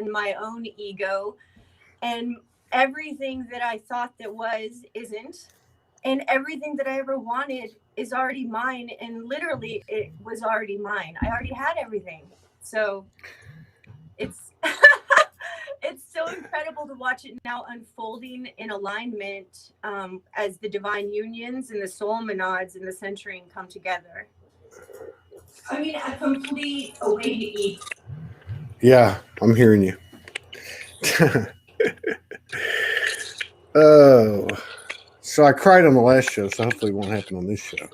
and my own ego, and everything that I thought that was isn't, and everything that I ever wanted is already mine, and literally it was already mine. I already had everything. So it's it's so incredible to watch it now unfolding in alignment, as the divine unions and the soul monads and the centering come together. I mean, a complete awakening. Yeah, I'm hearing you. Oh, so I cried on the last show, so hopefully it won't happen on this show.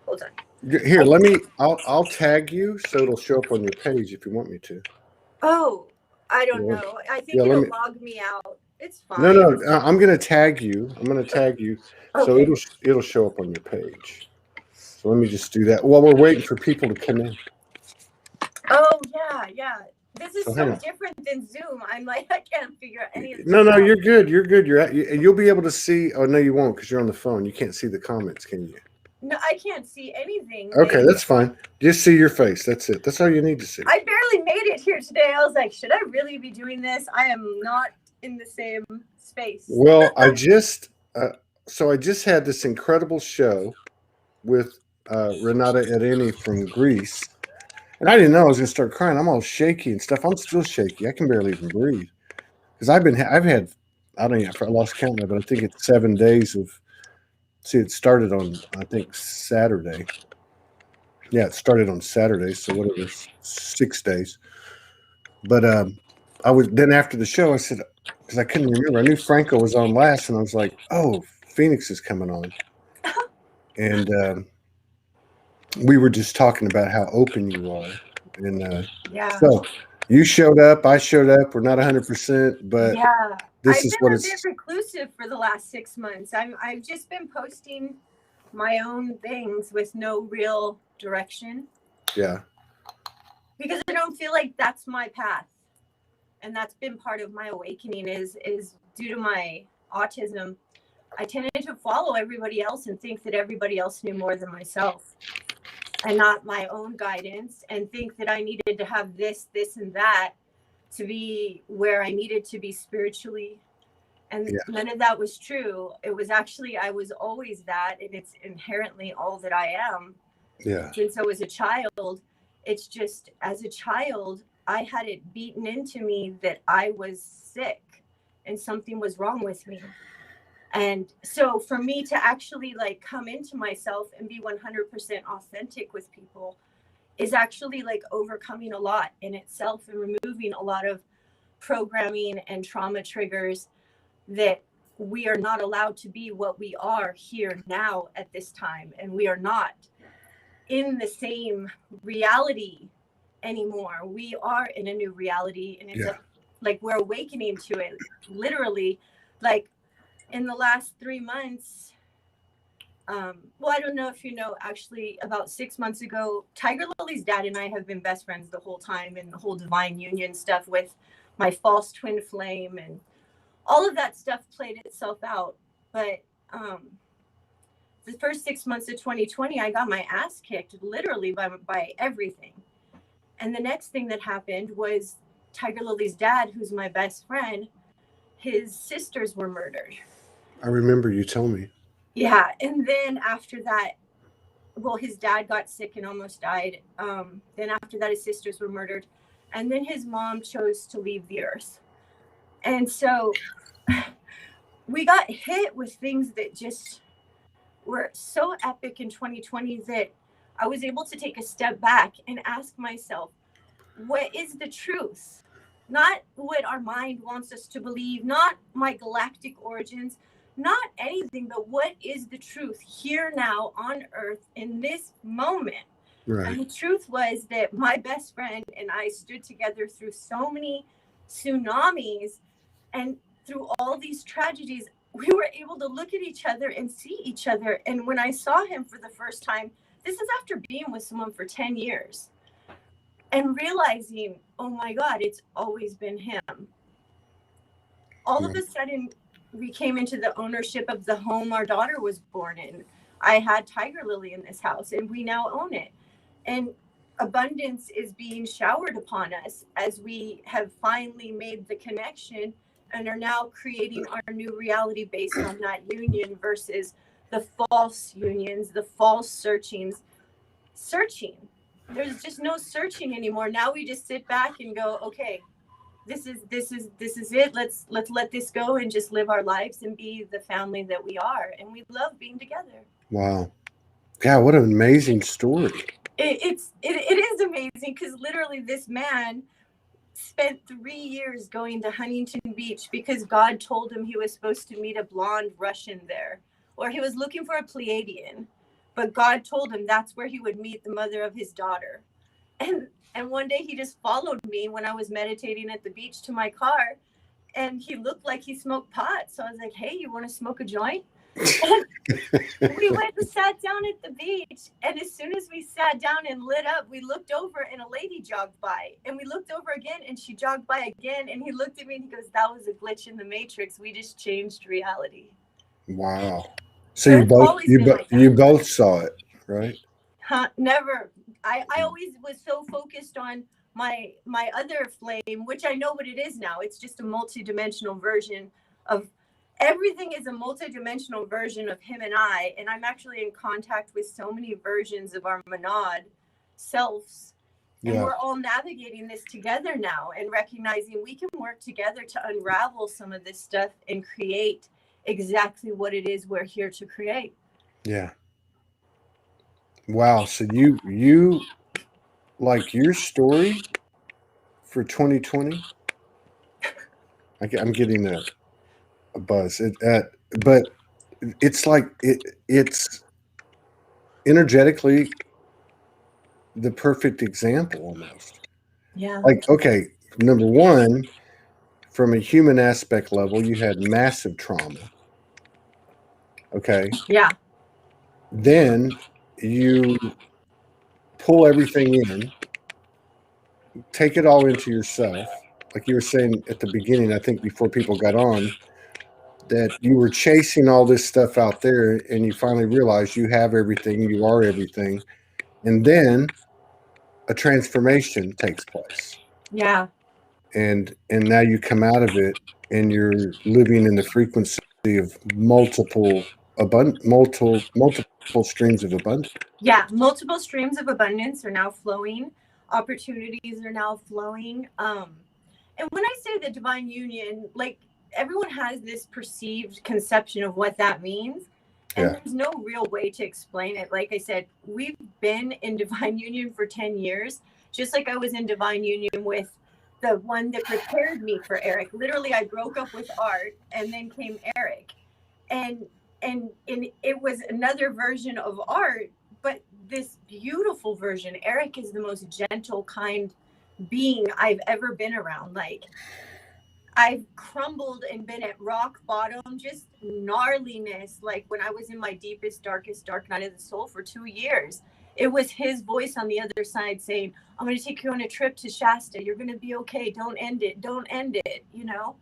Hold on. Here, I'll tag you so it'll show up on your page if you want me to. Oh, I don't Yeah. know. I think Yeah, it'll log me out. It's fine. No, I'm gonna tag you. So Okay. it'll show up on your page. So let me just do that while we're waiting for people to come in. Oh, yeah. This is So so different than Zoom. I'm like, I can't figure out any of this. No, you're good. You're good. You'll be able to see. Oh no, you won't because you're on the phone. You can't see the comments, can you? No, I can't see anything. Okay, that's fine. Just see your face. That's it. That's all you need to see. I barely made it here today. I was like, should I really be doing this? I am not in the same space. Well, I just had this incredible show with Renata Erini from Greece, and I didn't know I was gonna start crying. I'm all shaky and stuff. I'm still shaky. I can barely even breathe because I've had I don't know. I lost count now, but I think it's 7 days of. See, it started on, I think, Saturday. Yeah, it started on Saturday, so whatever, 6 days. But then after the show, I said, because I couldn't remember, I knew Franco was on last, and I was like, oh, Phoenix is coming on. And we were just talking about how open you are. And so you showed up, I showed up. We're not 100%, but this is what it's. I've been a bit reclusive for the last 6 months. I've just been posting my own things with no real direction. Yeah. Because I don't feel like that's my path. And that's been part of my awakening is due to my autism. I tended to follow everybody else and think that everybody else knew more than myself and not my own guidance, and think that I needed to have this, and that to be where I needed to be spiritually. And none of that was true. It was actually, I was always that, and it's inherently all that I am. Yeah. Since I was a child, it's just as a child, I had it beaten into me that I was sick and something was wrong with me. And so for me to actually like come into myself and be 100% authentic with people is actually like overcoming a lot in itself and removing a lot of programming and trauma triggers that we are not allowed to be what we are here now at this time. And we are not in the same reality anymore. We are in a new reality, and it's like we're awakening to it. Literally, like in the last 3 months, well, I don't know if you know, actually about 6 months ago, Tiger Lily's dad and I have been best friends the whole time, and the whole divine union stuff with my false twin flame and all of that stuff played itself out. But the first 6 months of 2020, I got my ass kicked literally by everything. And the next thing that happened was Tiger Lily's dad, who's my best friend, his sisters were murdered. I remember you telling me. Yeah. And then after that, well, his dad got sick and almost died. Then after that, his sisters were murdered. And then his mom chose to leave the earth. And so we got hit with things that just were so epic in 2020 that I was able to take a step back and ask myself, what is the truth? Not what our mind wants us to believe, not my galactic origins, not anything, but what is the truth here now on Earth in this moment? Right. And the truth was that my best friend and I stood together through so many tsunamis and through all these tragedies. We were able to look at each other and see each other. And when I saw him for the first time, this is after being with someone for 10 years and realizing, oh my God, it's always been him. All of a sudden, we came into the ownership of the home our daughter was born in. I had Tiger Lily in this house, and we now own it. And abundance is being showered upon us as we have finally made the connection and are now creating our new reality based on that union versus the false unions, the false searching. There's just no searching anymore. Now we just sit back and go, okay, this is it. Let's let this go and just live our lives and be the family that we are. And we love being together. Wow. God, what an amazing story. It is amazing, because literally this man spent 3 years going to Huntington Beach because God told him he was supposed to meet a blonde Russian there, or he was looking for a Pleiadian, but God told him that's where he would meet the mother of his daughter. And one day he just followed me when I was meditating at the beach to my car, and he looked like he smoked pot. So I was like, hey, you want to smoke a joint? We went and sat down at the beach, and as soon as we sat down and lit up, we looked over and a lady jogged by, and we looked over again and she jogged by again, and he looked at me and he goes, that was a glitch in the matrix. We just changed reality. Wow. So you both saw it, right? Never. I always was so focused on my other flame, which I know what it is now. It's just a multi-dimensional version of everything. Is a multi-dimensional version of him and I, and I'm actually in contact with so many versions of our Menard selves, and we're all navigating this together now and recognizing we can work together to unravel some of this stuff and create exactly what it is we're here to create. Yeah. Wow. So you like your story for 2020? I'm getting a buzz. But it's like it's energetically the perfect example almost. Yeah. Like, okay, number one, from a human aspect level, you had massive trauma. Okay. Yeah. Then you pull everything in, take it all into yourself. Like you were saying at the beginning, I think before people got on, that you were chasing all this stuff out there and you finally realized you have everything, you are everything. And then a transformation takes place. Yeah. And now you come out of it and you're living in the frequency of multiple streams of abundance. Yeah, multiple streams of abundance are now flowing. Opportunities are now flowing. And when I say the divine union, like everyone has this perceived conception of what that means. And there's no real way to explain it. Like I said, we've been in divine union for 10 years, just like I was in divine union with the one that prepared me for Eric. Literally, I broke up with Art and then came Eric. And it was another version of Art, but this beautiful version. Eric is the most gentle, kind being I've ever been around. Like, I've crumbled and been at rock bottom, just gnarliness. Like when I was in my deepest, darkest, dark night of the soul for 2 years, it was his voice on the other side saying, I'm going to take you on a trip to Shasta. You're going to be okay. Don't end it. Don't end it, you know?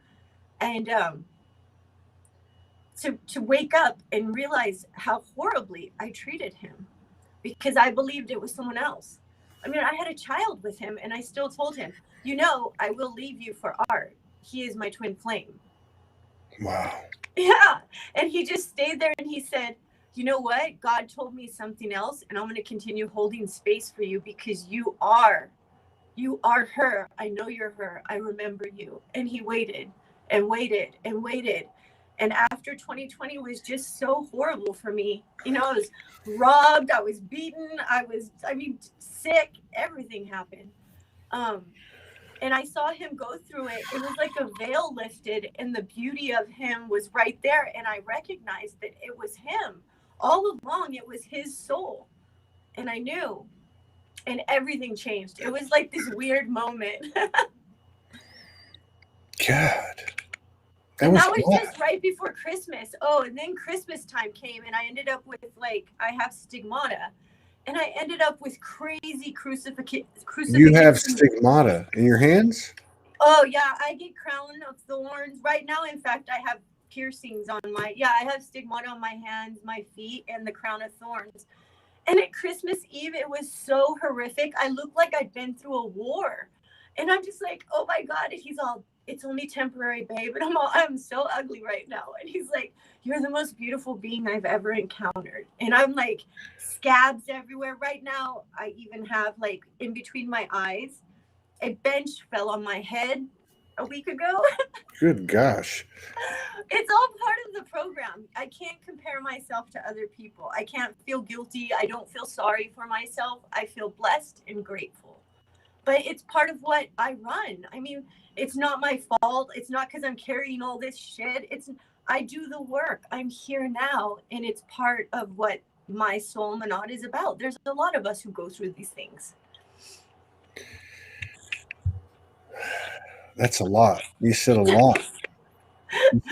And to wake up and realize how horribly I treated him because I believed it was someone else. I mean, I had a child with him and I still told him, you know, I will leave you for Art. He is my twin flame. Wow. Yeah. And he just stayed there and he said, you know what? God told me something else and I'm going to continue holding space for you because you are her. I know you're her. I remember you. And he waited and waited and waited. And after 2020 was just so horrible for me, you know, I was robbed, I was beaten, sick, everything happened. And I saw him go through it. It was like a veil lifted and the beauty of him was right there. And I recognized that it was him. All along, it was his soul. And I knew. And everything changed. It was like this weird moment. God. And that was just right before Christmas. Oh, and then Christmas time came and I ended up with I have stigmata. And I ended up with crazy crucifixion. You have stigmata in your hands? Oh, yeah. I get crown of thorns. Right now, in fact, I have piercings on I have stigmata on my hands, my feet, and the crown of thorns. And at Christmas Eve, it was so horrific. I looked like I'd been through a war. And I'm just like, oh my God. And he's all, it's only temporary, babe. And I'm so ugly right now. And he's like, you're the most beautiful being I've ever encountered. And I'm like, scabs everywhere. Right now, I even have like in between my eyes, a bench fell on my head a week ago. Good gosh. It's all part of the program. I can't compare myself to other people. I can't feel guilty. I don't feel sorry for myself. I feel blessed and grateful. But it's part of what I run. I mean, it's not my fault. It's not because I'm carrying all this shit. I do the work. I'm here now, and it's part of what my soul Menard is about. There's a lot of us who go through these things. That's a lot. You said a lot.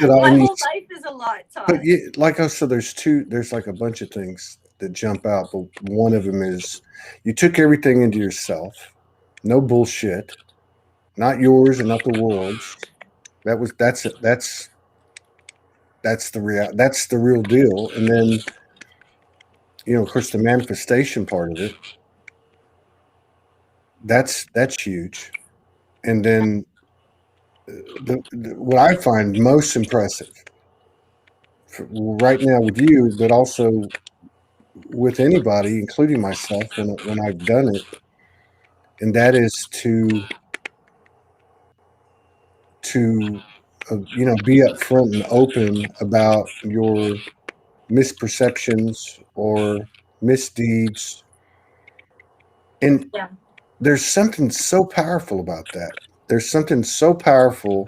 My whole life is a lot, Todd. But like I said, there's like a bunch of things that jump out, but one of them is you took everything into yourself. No bullshit. Not yours and not the world's. That's the real deal. And then, of course, the manifestation part of it. That's huge. And then what I find most impressive right now with you, but also with anybody, including myself, when I've done it, and that is to be upfront and open about your misperceptions or misdeeds. And there's something so powerful about that. There's something so powerful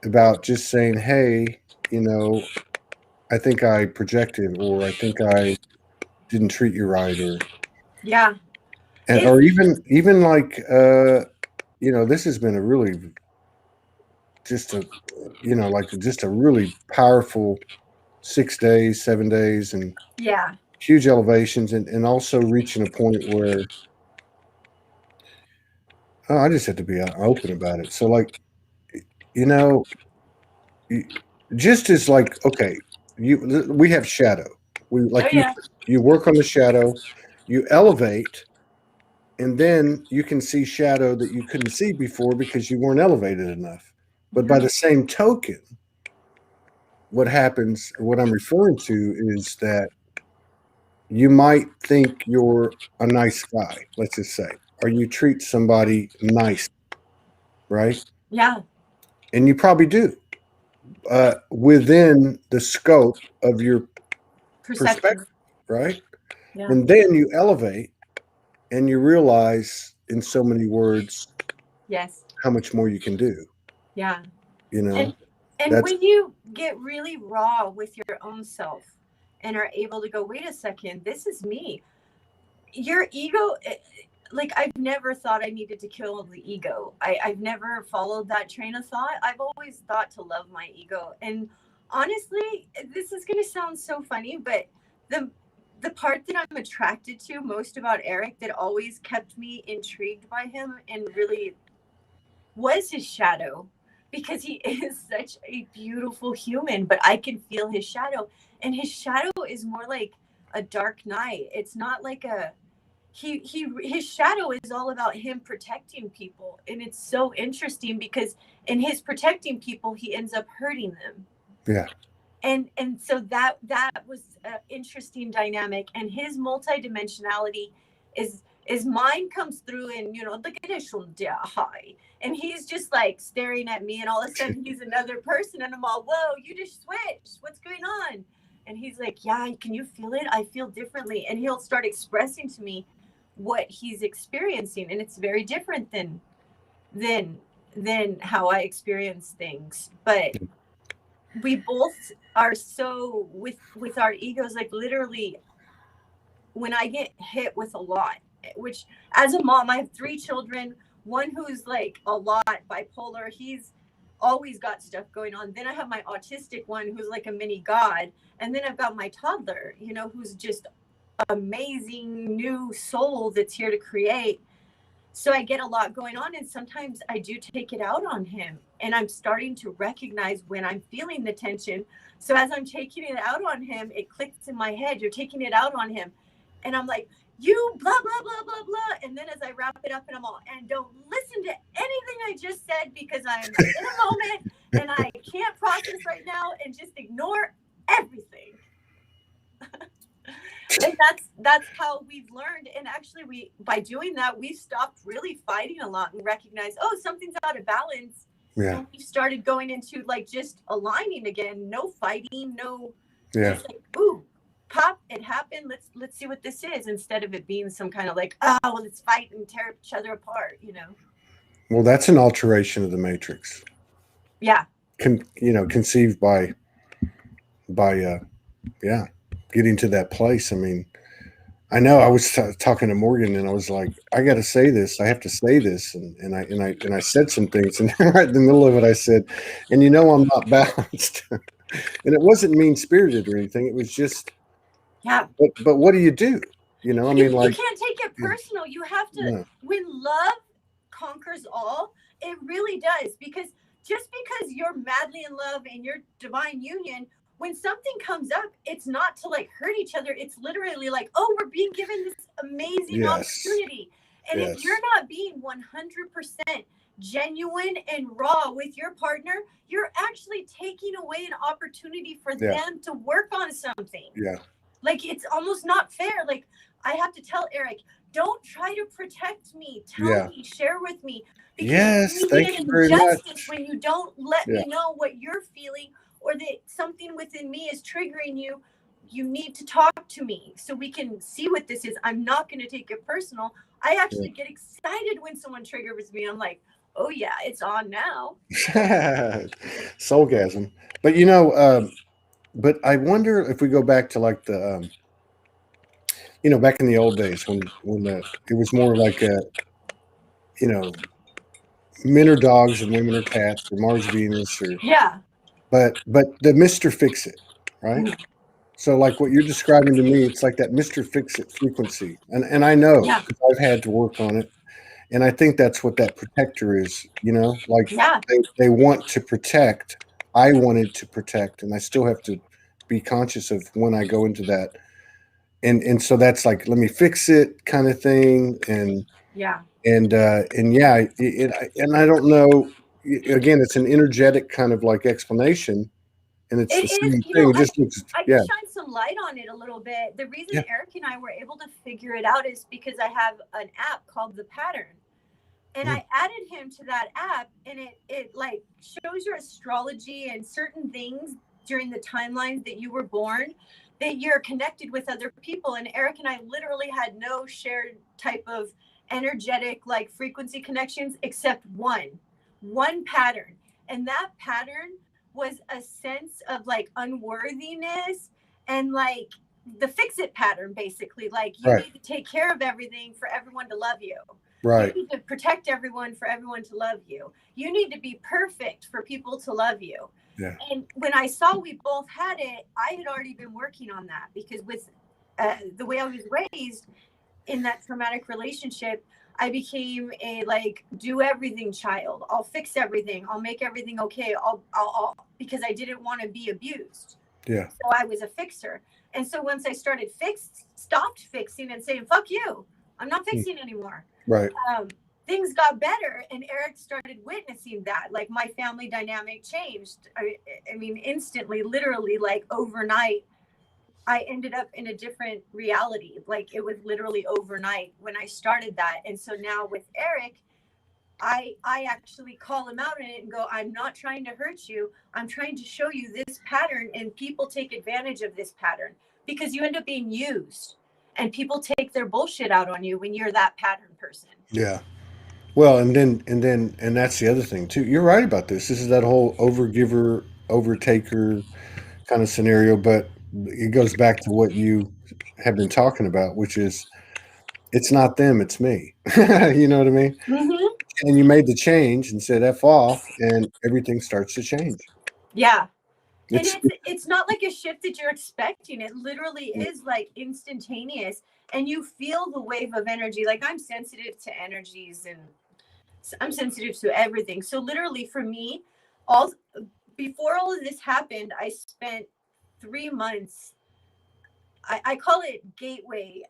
about just saying, hey, I think I projected, or I think I didn't treat you right, or or even like this has been a really just a really powerful 6 days, 7 days, and huge elevations, and also reaching a point where I just have to be open about it. So like, just as like, okay, we have shadow. You work on the shadow, you elevate, and then you can see shadow that you couldn't see before because you weren't elevated enough. But by the same token, what happens, or what I'm referring to, is that you might think you're a nice guy, let's just say, or you treat somebody nice, right? Yeah. And you probably do, within the scope of your perspective, right? Yeah. And then you elevate and you realize in so many words, how much more you can do. Yeah. And when you get really raw with your own self and are able to go, wait a second, this is me. Your ego, like, I've never thought I needed to kill the ego. I've never followed that train of thought. I've always thought to love my ego. And honestly, this is going to sound so funny, but the part that I'm attracted to most about Eric, that always kept me intrigued by him and really was his shadow, because he is such a beautiful human, but I can feel his shadow, and his shadow is more like a dark night. It's not like his shadow is all about him protecting people. And it's so interesting because in his protecting people, he ends up hurting them. Yeah. And so that was an interesting dynamic. And his multidimensionality is mine comes through in, look at this high. And he's just like staring at me, and all of a sudden he's another person, and I'm all, whoa, you just switched. What's going on? And he's like, yeah, can you feel it? I feel differently. And he'll start expressing to me what he's experiencing. And it's very different than how I experience things. But we both are so with our egos, like literally when I get hit with a lot, which as a mom, I have 3 children, one who's like a lot bipolar. He's always got stuff going on. Then I have my autistic one who's like a mini god. And then I've got my toddler, who's just amazing new soul that's here to create. So I get a lot going on, and sometimes I do take it out on him, and I'm starting to recognize when I'm feeling the tension. So as I'm taking it out on him, it clicks in my head, you're taking it out on him. And I'm like, you blah, blah, blah, blah, blah. And then as I wrap it up and I'm all, and don't listen to anything I just said because I'm in a moment and I can't process right now, and just ignore everything. And that's how we've learned. And actually by doing that, we've stopped really fighting a lot and recognized, oh, something's out of balance. Yeah. And we've started going into like just aligning again, no fighting, no, Yeah. just like, ooh, pop, it happened. Let's see what this is, instead of it being some kind of like, oh, well, let's fight and tear each other apart, you know? Well, that's an alteration of the matrix. Yeah. Conceived by getting to that place. I mean, I know I was talking to Morgan, and I was like, I got to say this. I have to say this, and I said some things, and right in the middle of it, I said, and I'm not balanced, and it wasn't mean spirited or anything. It was just, yeah. But what do you do? I mean, like, you can't take it personal. You have to. When love conquers all, it really does. Because just because you're madly in love and you're divine union, when something comes up, it's not to like hurt each other. It's literally like, oh, we're being given this amazing opportunity. And if you're not being 100% genuine and raw with your partner, you're actually taking away an opportunity for them to work on something. Yeah. Like, it's almost not fair. Like, I have to tell Eric, don't try to protect me. Tell me, share with me. Because thank you very much. When you don't let me know what you're feeling, or that something within me is triggering you, you need to talk to me so we can see what this is. I'm not going to take it personal. I actually get excited when someone triggers me. I'm like, oh yeah, it's on now. Soulgasm. But but I wonder if we go back to like the back in the old days when it was more like men are dogs and women are cats, or Mars Venus, or but the Mr. Fix It, right? So like what you're describing to me, it's like that Mr. Fix It frequency, and I know because I've had to work on it, and I think that's what that protector is. Like they want to protect. I wanted to protect, and I still have to be conscious of when I go into that, and so that's like, let me fix it kind of thing, and and I don't know. Again, it's an energetic kind of like explanation, and it's the same thing. It just looks, I can shine some light on it a little bit. The reason Eric and I were able to figure it out is because I have an app called The Pattern, and I added him to that app, and it like shows your astrology and certain things during the timelines that you were born, that you're connected with other people. And Eric and I literally had no shared type of energetic like frequency connections except one pattern, and that pattern was a sense of like unworthiness, and like the fix it pattern, basically, like you need to take care of everything for everyone to love you. You need to protect everyone for everyone to love you. You need to be perfect for people to love you. And when I saw we both had it, I had already been working on that, because with the way I was raised in that traumatic relationship, I became a like do everything child. I'll fix everything. I'll make everything okay. I'll because I didn't want to be abused. So I was a fixer. And so once I stopped fixing and saying, fuck you, I'm not fixing anymore. Things got better, and Eric started witnessing that. Like, my family dynamic changed. I mean, instantly, literally, like overnight, I ended up in a different reality. Like, it was literally overnight when I started that. And so now with Eric, I actually call him out in it and go, I'm not trying to hurt you. I'm trying to show you this pattern, and people take advantage of this pattern because you end up being used, and people take their bullshit out on you when you're that pattern person. Well, and that's the other thing too. You're right about this. This is that whole overgiver, overtaker kind of scenario, but it goes back to what you have been talking about, which is it's not them, it's me. You know what I mean? And you made the change and said F off, and everything starts to change. And it's not like a shift that you're expecting. It literally is like instantaneous, and you feel the wave of energy. Like, I'm sensitive to energies, and I'm sensitive to everything. So literally for me, before all of this happened, I spent 3 months. I call it gateway,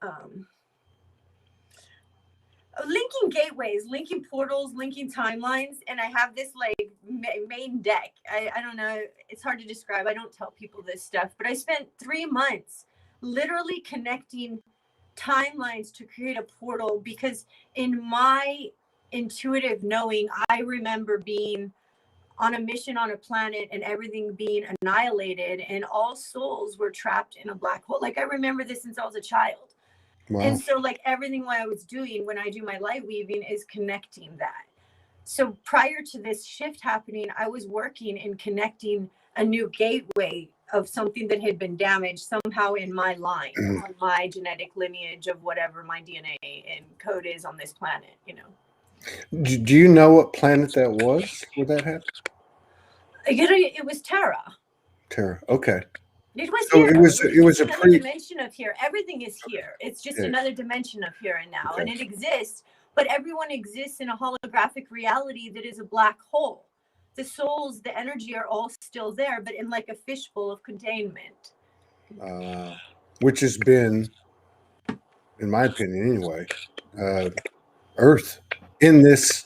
linking gateways, linking portals, linking timelines. And I have this like main deck. I don't know. It's hard to describe. I don't tell people this stuff, but I spent 3 months literally connecting timelines to create a portal, because in my intuitive knowing, I remember being on a mission on a planet and everything being annihilated and all souls were trapped in a black hole. Like, I remember this since I was a child. Wow. And so like everything what I was doing when I do my light weaving is connecting that. So prior to this shift happening, I was working and connecting a new gateway of something that had been damaged somehow in my line, on my genetic lineage of whatever my DNA and code is on this planet, you know. Do you know what planet that was where that happened? It was Terra. Terra, okay. It was so here. It was another dimension of here. Everything is here. It's just another dimension of here and now, and it exists. But everyone exists in a holographic reality that is a black hole. The souls, the energy are all still there, but in like a fishbowl of containment. Which has been, in my opinion anyway, Earth in this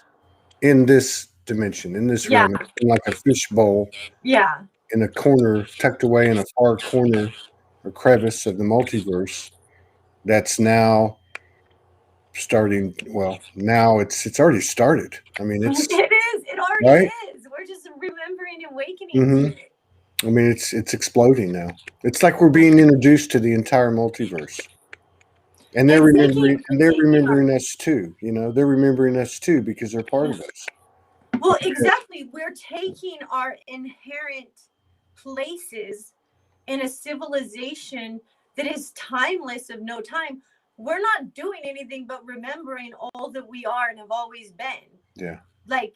dimension, in this realm, like a fishbowl. Yeah. In a corner, tucked away in a far corner or crevice of the multiverse, that's now starting. Well, now it's already started. I mean, it is. It already is. We're just remembering and awakening to it. I mean, it's exploding now. It's like we're being introduced to the entire multiverse. And they're remembering us too. You know, they're remembering us too because they're part of us. Well, exactly. We're taking our inherent places in a civilization that is timeless, of no time. We're not doing anything but remembering all that we are and have always been. Yeah. Like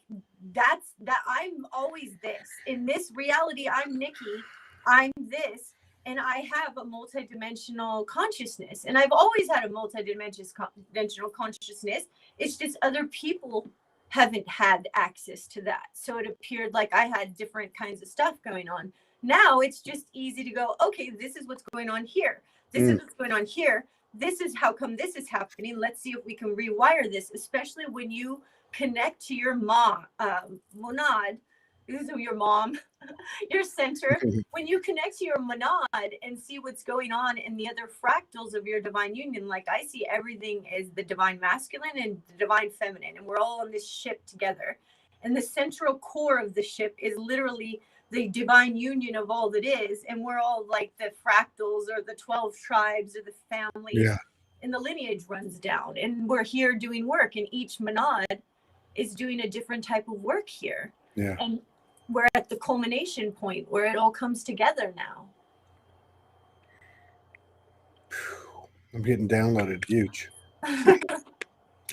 that I'm always this. In this reality, I'm Nikki. I'm this. And I have a multidimensional consciousness. And I've always had a multidimensional consciousness. It's just other people haven't had access to that. So it appeared like I had different kinds of stuff going on. Now it's just easy to go, okay, this is what's going on here. This is what's going on here. This is how come this is happening. Let's see if we can rewire this, especially when you connect to your mom, Menard, your mom, your center. When you connect to your Menard and see what's going on in the other fractals of your divine union, like I see everything as the divine masculine and the divine feminine, and we're all on this ship together. And the central core of the ship is literally the divine union of all that is, and we're all like the fractals or the 12 tribes or the family, and the lineage runs down, and we're here doing work, and each Menard is doing a different type of work here. And we're at the culmination point where it all comes together now. I'm getting downloaded huge.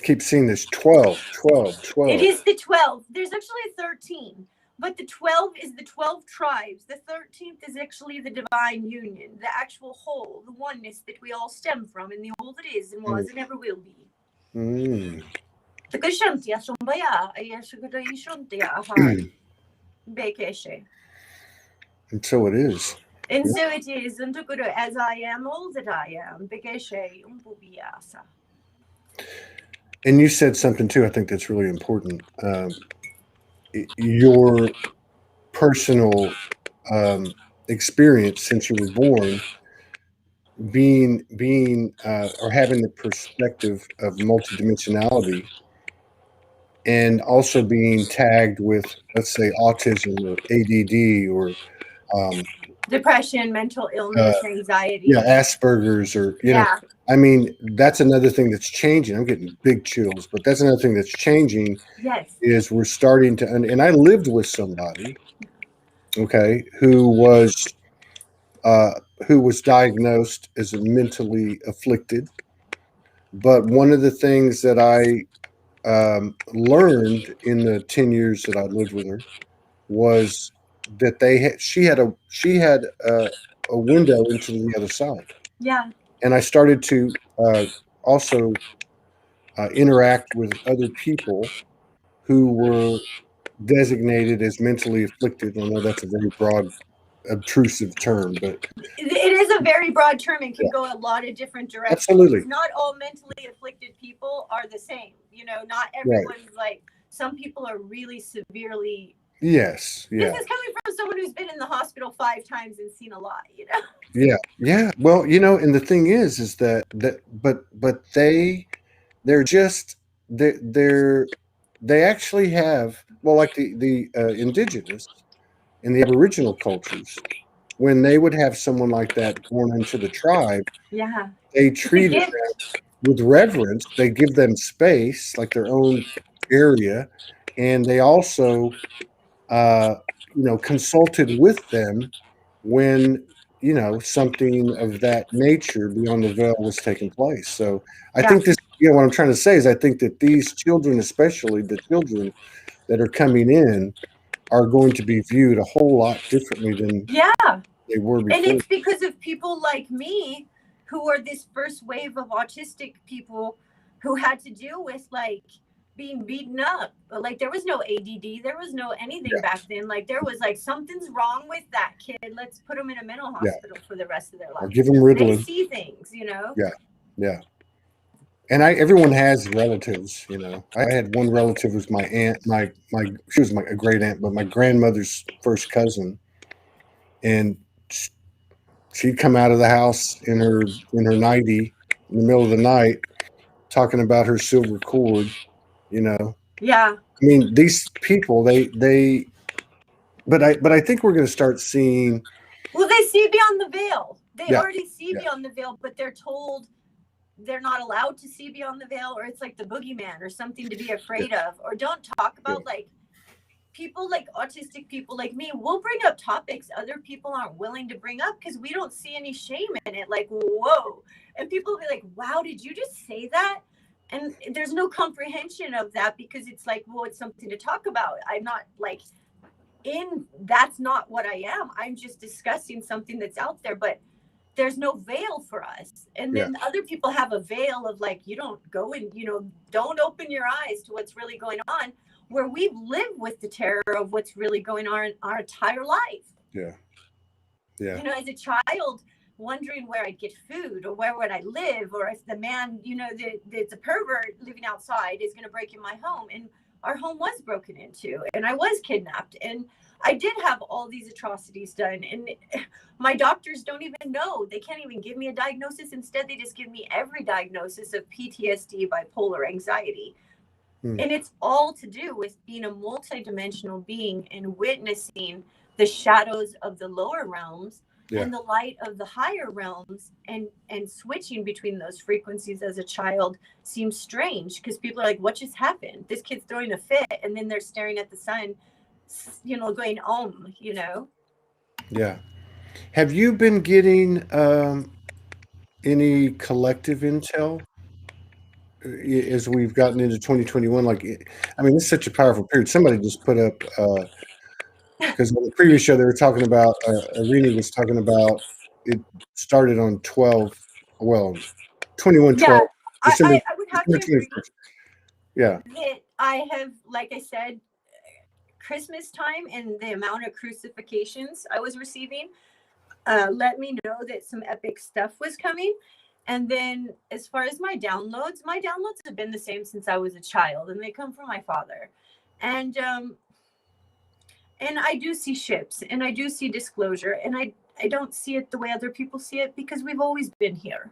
Keep seeing this 12. It is the 12. There's actually 13. But the 12 is the 12 tribes. The 13th is actually the divine union, the actual whole, the oneness that we all stem from, and the all that is and was and ever will be. And so it is. And so it is. And as I am all that I am. And you said something too, I think that's really important. Your personal experience since you were born, being or having the perspective of multidimensionality, and also being tagged with, let's say, autism or ADD or depression, mental illness, anxiety, Asperger's, or know, I mean, that's another thing that's changing. I'm getting big chills, but that's another thing that's changing. Is we're starting to, and I lived with somebody, who was diagnosed as mentally afflicted. But one of the things that I learned in the 10 years that I lived with her was that she had a window into the other side, Yeah. and I started to also interact with other people who were designated as mentally afflicted. I know that's a very broad, obtrusive term, but It is a very broad term and can yeah, go a lot of different directions. absolutely Not all mentally afflicted people are the same. You know, not right. everyone's like, some people are really severely. Yes, This yeah, is coming from someone who's been in the hospital 5 times and seen a lot, you know? yeah, yeah. Well, and the thing is that but they're just they actually have, well, like the indigenous and the Aboriginal cultures, when they would have someone like that born into the tribe, Yeah. they It's a treated gift. with reverence. They give them space, like their own area, and they also, uh, consulted with them when something of that nature beyond the veil was taking place. So I Yeah. think this, what I'm trying to say is, I think that these children, especially the children that are coming in, are going to be viewed a whole lot differently than Yeah. they were And before. it's because of people like me who are this first wave of autistic people who had to deal with like being beaten up. Like there was no ADD, there was no anything Yeah, back then. Like there was like something's wrong with that kid. Let's put them in a mental yeah. hospital for the rest of their I'll life. give them They Ritalin. see things, you know. Yeah, yeah. And everyone has relatives. I had one relative, was my aunt, my she was a great aunt, but my grandmother's first cousin, and she'd come out of the house in her nightie in the middle of the night, talking about her silver cord. Yeah. I mean, these people, but I think we're going to start seeing. Well, they see beyond the veil. They Yeah, already see yeah, beyond the veil, but they're told they're not allowed to see beyond the veil, or it's like the boogeyman or something to be yeah, afraid of, or don't talk yeah, about like people like autistic people like me will bring up topics other people aren't willing to bring up because we don't see any shame in it. Like, whoa. And people will be like, wow, did you just say that? And there's no comprehension of that because it's like, well, it's something to talk about. I'm not like that's not what I am. I'm just discussing something that's out there, but there's no veil for us. And yeah, then other people have a veil of like, you don't go and, don't open your eyes to what's really going on, where we've lived with the terror of what's really going on our entire life. yeah, yeah, As a child, wondering where I'd get food or where would I live, or if the man, that's a pervert living outside is going to break in my home. And our home was broken into and I was kidnapped and I did have all these atrocities done. And my doctors don't even know. They can't even give me a diagnosis. Instead, they just give me every diagnosis of PTSD, bipolar, anxiety. Hmm. And it's all to do with being a multidimensional being and witnessing the shadows of the lower realms yeah, and the light of the higher realms, and switching between those frequencies as a child seems strange because people are like, what just happened? This kid's throwing a fit, and then they're staring at the sun, going yeah. Have you been getting any collective intel as we've gotten into 2021? Like, I mean, it's such a powerful period. Somebody just put up, because on the previous show they were talking about, Irene was talking about, it started on 21 Yeah, 12, December, I would have December to agree 21st. Yeah, that I have, like I said, Christmas time and the amount of crucifixions I was receiving let me know that some epic stuff was coming. And then as far as my downloads have been the same since I was a child, and they come from my father. And I do see ships and I do see disclosure, and I don't see it the way other people see it because we've always been here.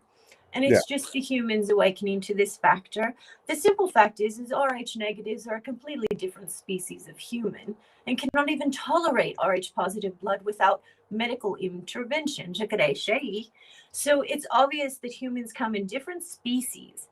And yeah, it's just the humans awakening to this factor. The simple fact is Rh negatives are a completely different species of human and cannot even tolerate Rh positive blood without medical intervention. So it's obvious that humans come in different species.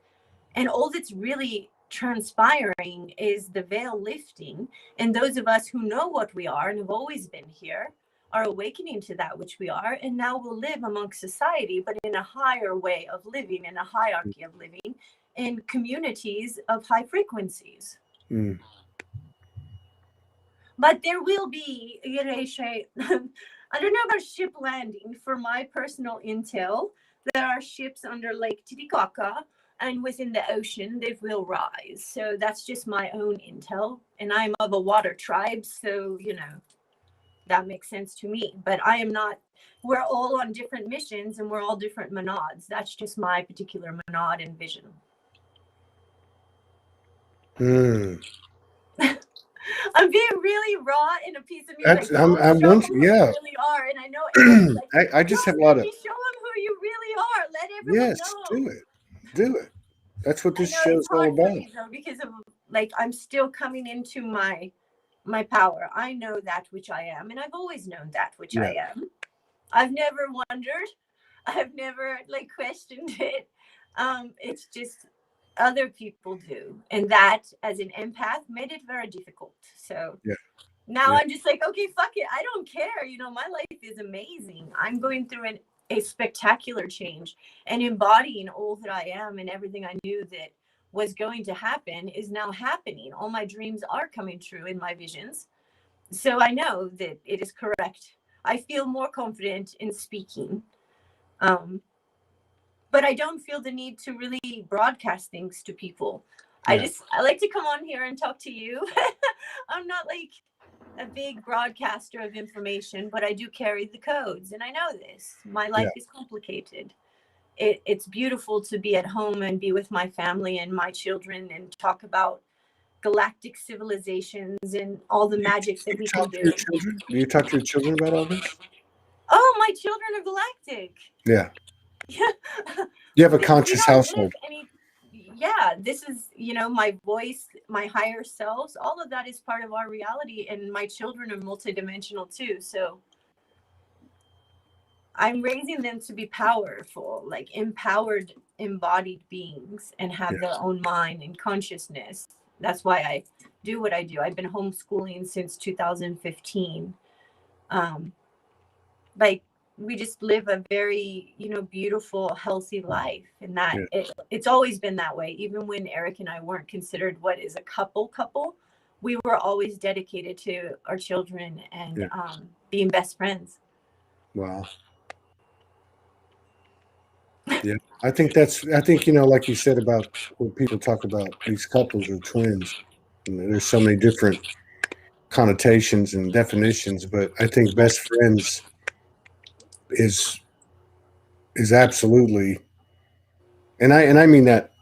And all that's really transpiring is the veil lifting. And those of us who know what we are and have always been here are awakening to that which we are. And now we'll live amongst society, but in a higher way of living, in a hierarchy of living, in communities of high frequencies. mm, But there will be, I don't know about ship landing. For my personal intel, there are ships under Lake Titicaca, and within the ocean, they will rise. So that's just my own intel. And I'm of a water tribe, so, that makes sense to me. But I am not, we're all on different missions and we're all different Menads. That's just my particular Menard and vision. I'm being really raw in a piece of me. That's, like, I'm show one, them who yeah. you really are. And I know Eric's like, I just have a lot of. Show them who you really are. Let everyone Yes, know. do it. That's what this I know show it's is all hard for about. me though, because of I'm still coming into my power. I know that which I am, and I've always known that which I am. I've never wondered. I've never questioned it. It's just other people do, and that as an empath made it very difficult. So now I'm just like, okay, fuck it, I don't care. My life is amazing. I'm going through a spectacular change, and embodying all that I am, and everything I knew that was going to happen is now happening. All my dreams are coming true in my visions, so I know that it is correct. I feel more confident in speaking. But I don't feel the need to really broadcast things to people. I like to come on here and talk to you. I'm not like a big broadcaster of information, but I do carry the codes, and I know this. My life is complicated. It's beautiful to be at home and be with my family and my children and talk about galactic civilizations and all the magic that we can do. Do you talk to your children about all this? Oh, my children are galactic. Yeah. You have a conscious household. This is, my voice, my higher selves, all of that is part of our reality, and my children are multidimensional too. So I'm raising them to be powerful, empowered, embodied beings, and have their own mind and consciousness. That's why I do what I do. I've been homeschooling since 2015. We just live a very, beautiful, healthy life. And that it's always been that way. Even when Eric and I weren't considered what is a couple, we were always dedicated to our children and being best friends. Wow. Yeah. I think, like you said about when people talk about these couples or twins, there's so many different connotations and definitions, but I think best friends is absolutely, and I mean that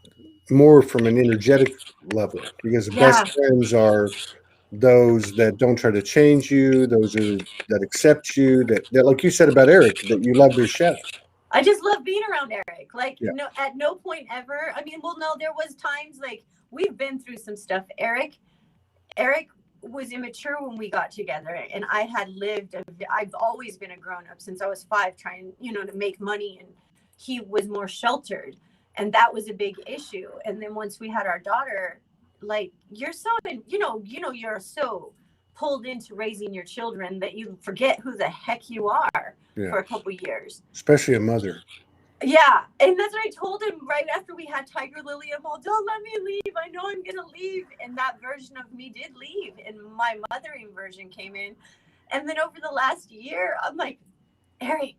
more from an energetic level, because best friends are those that don't try to change you, those are that accept you, that like you said about Eric, that you love their chef. I just love being around Eric. No, at no point ever. I mean, no, there was times we've been through some stuff. Eric was immature when we got together, and I had I've always been a grown-up since I was 5, trying, to make money, and he was more sheltered, and that was a big issue. And then once we had our daughter, you're so, you're so pulled into raising your children that you forget who the heck you are for a couple years. Especially a mother. Yeah, and that's what I told him right after we had Tiger Lily. I'm all, don't let me leave. I know I'm going to leave. And that version of me did leave. And my mothering version came in. And then over the last year, I'm like, Eric,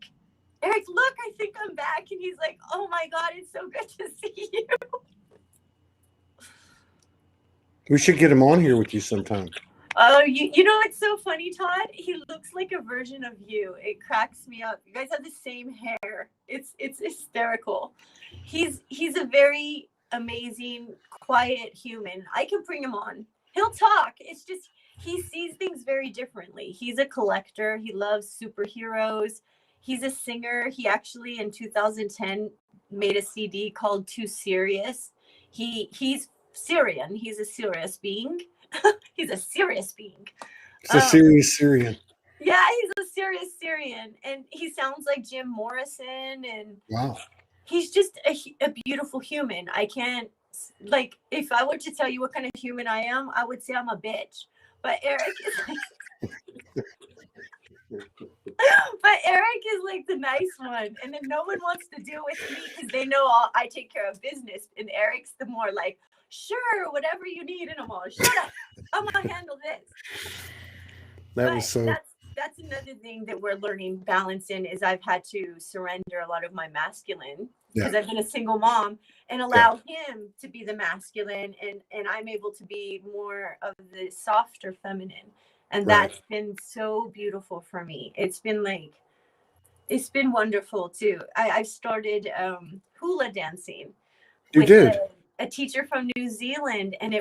look, I think I'm back. And he's like, oh my God, it's so good to see you. We should get him on here with you sometime. Oh, you know, it's so funny, Todd. He looks like a version of you. It cracks me up. You guys have the same hair. It's hysterical. He's a very amazing, quiet human. I can bring him on. He'll talk. It's just he sees things very differently. He's a collector. He loves superheroes. He's a singer. He actually in 2010 made a CD called Too Serious. He's Syrian. He's a serious being. He's a serious being. It's a serious Syrian. Yeah, he's a serious Syrian. And he sounds like Jim Morrison. And wow, he's just a beautiful human. I can't, if I were to tell you what kind of human I am, I would say I'm a bitch. But Eric is but Eric is the nice one. And then no one wants to deal with me because they know I take care of business. And Eric's the more sure, whatever you need. And I'm all, shut up. I'm going to handle this. That But was so. that's another thing that we're learning balance in is I've had to surrender a lot of my masculine Yeah. because I've been a single mom and allow him to be the masculine and I'm able to be more of the softer feminine. And Right. that's been so beautiful for me. It's been wonderful too. I've started hula dancing You with did. a teacher from New Zealand, and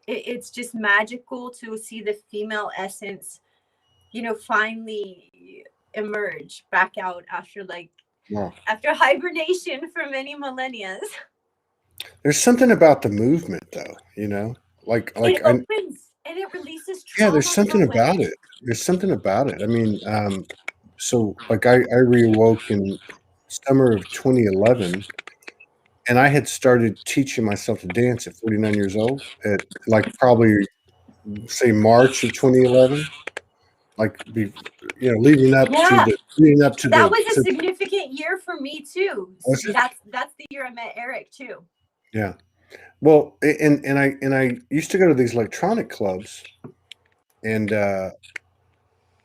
it's just magical to see the female essence, finally emerge back out after Wow. after hibernation for many millennia. There's something about the movement, though. It I opens and it releases yeah. There's trauma something from about women. it. There's something about it. I mean, so like I reawoke in summer of 2011, and I had started teaching myself to dance at 49 years old. At like probably say March of 2011, like Yeah, leading up to that the was a to significant year for me too. was it? That's the year I met Eric too. Yeah. Well, and I used to go to these electronic clubs, and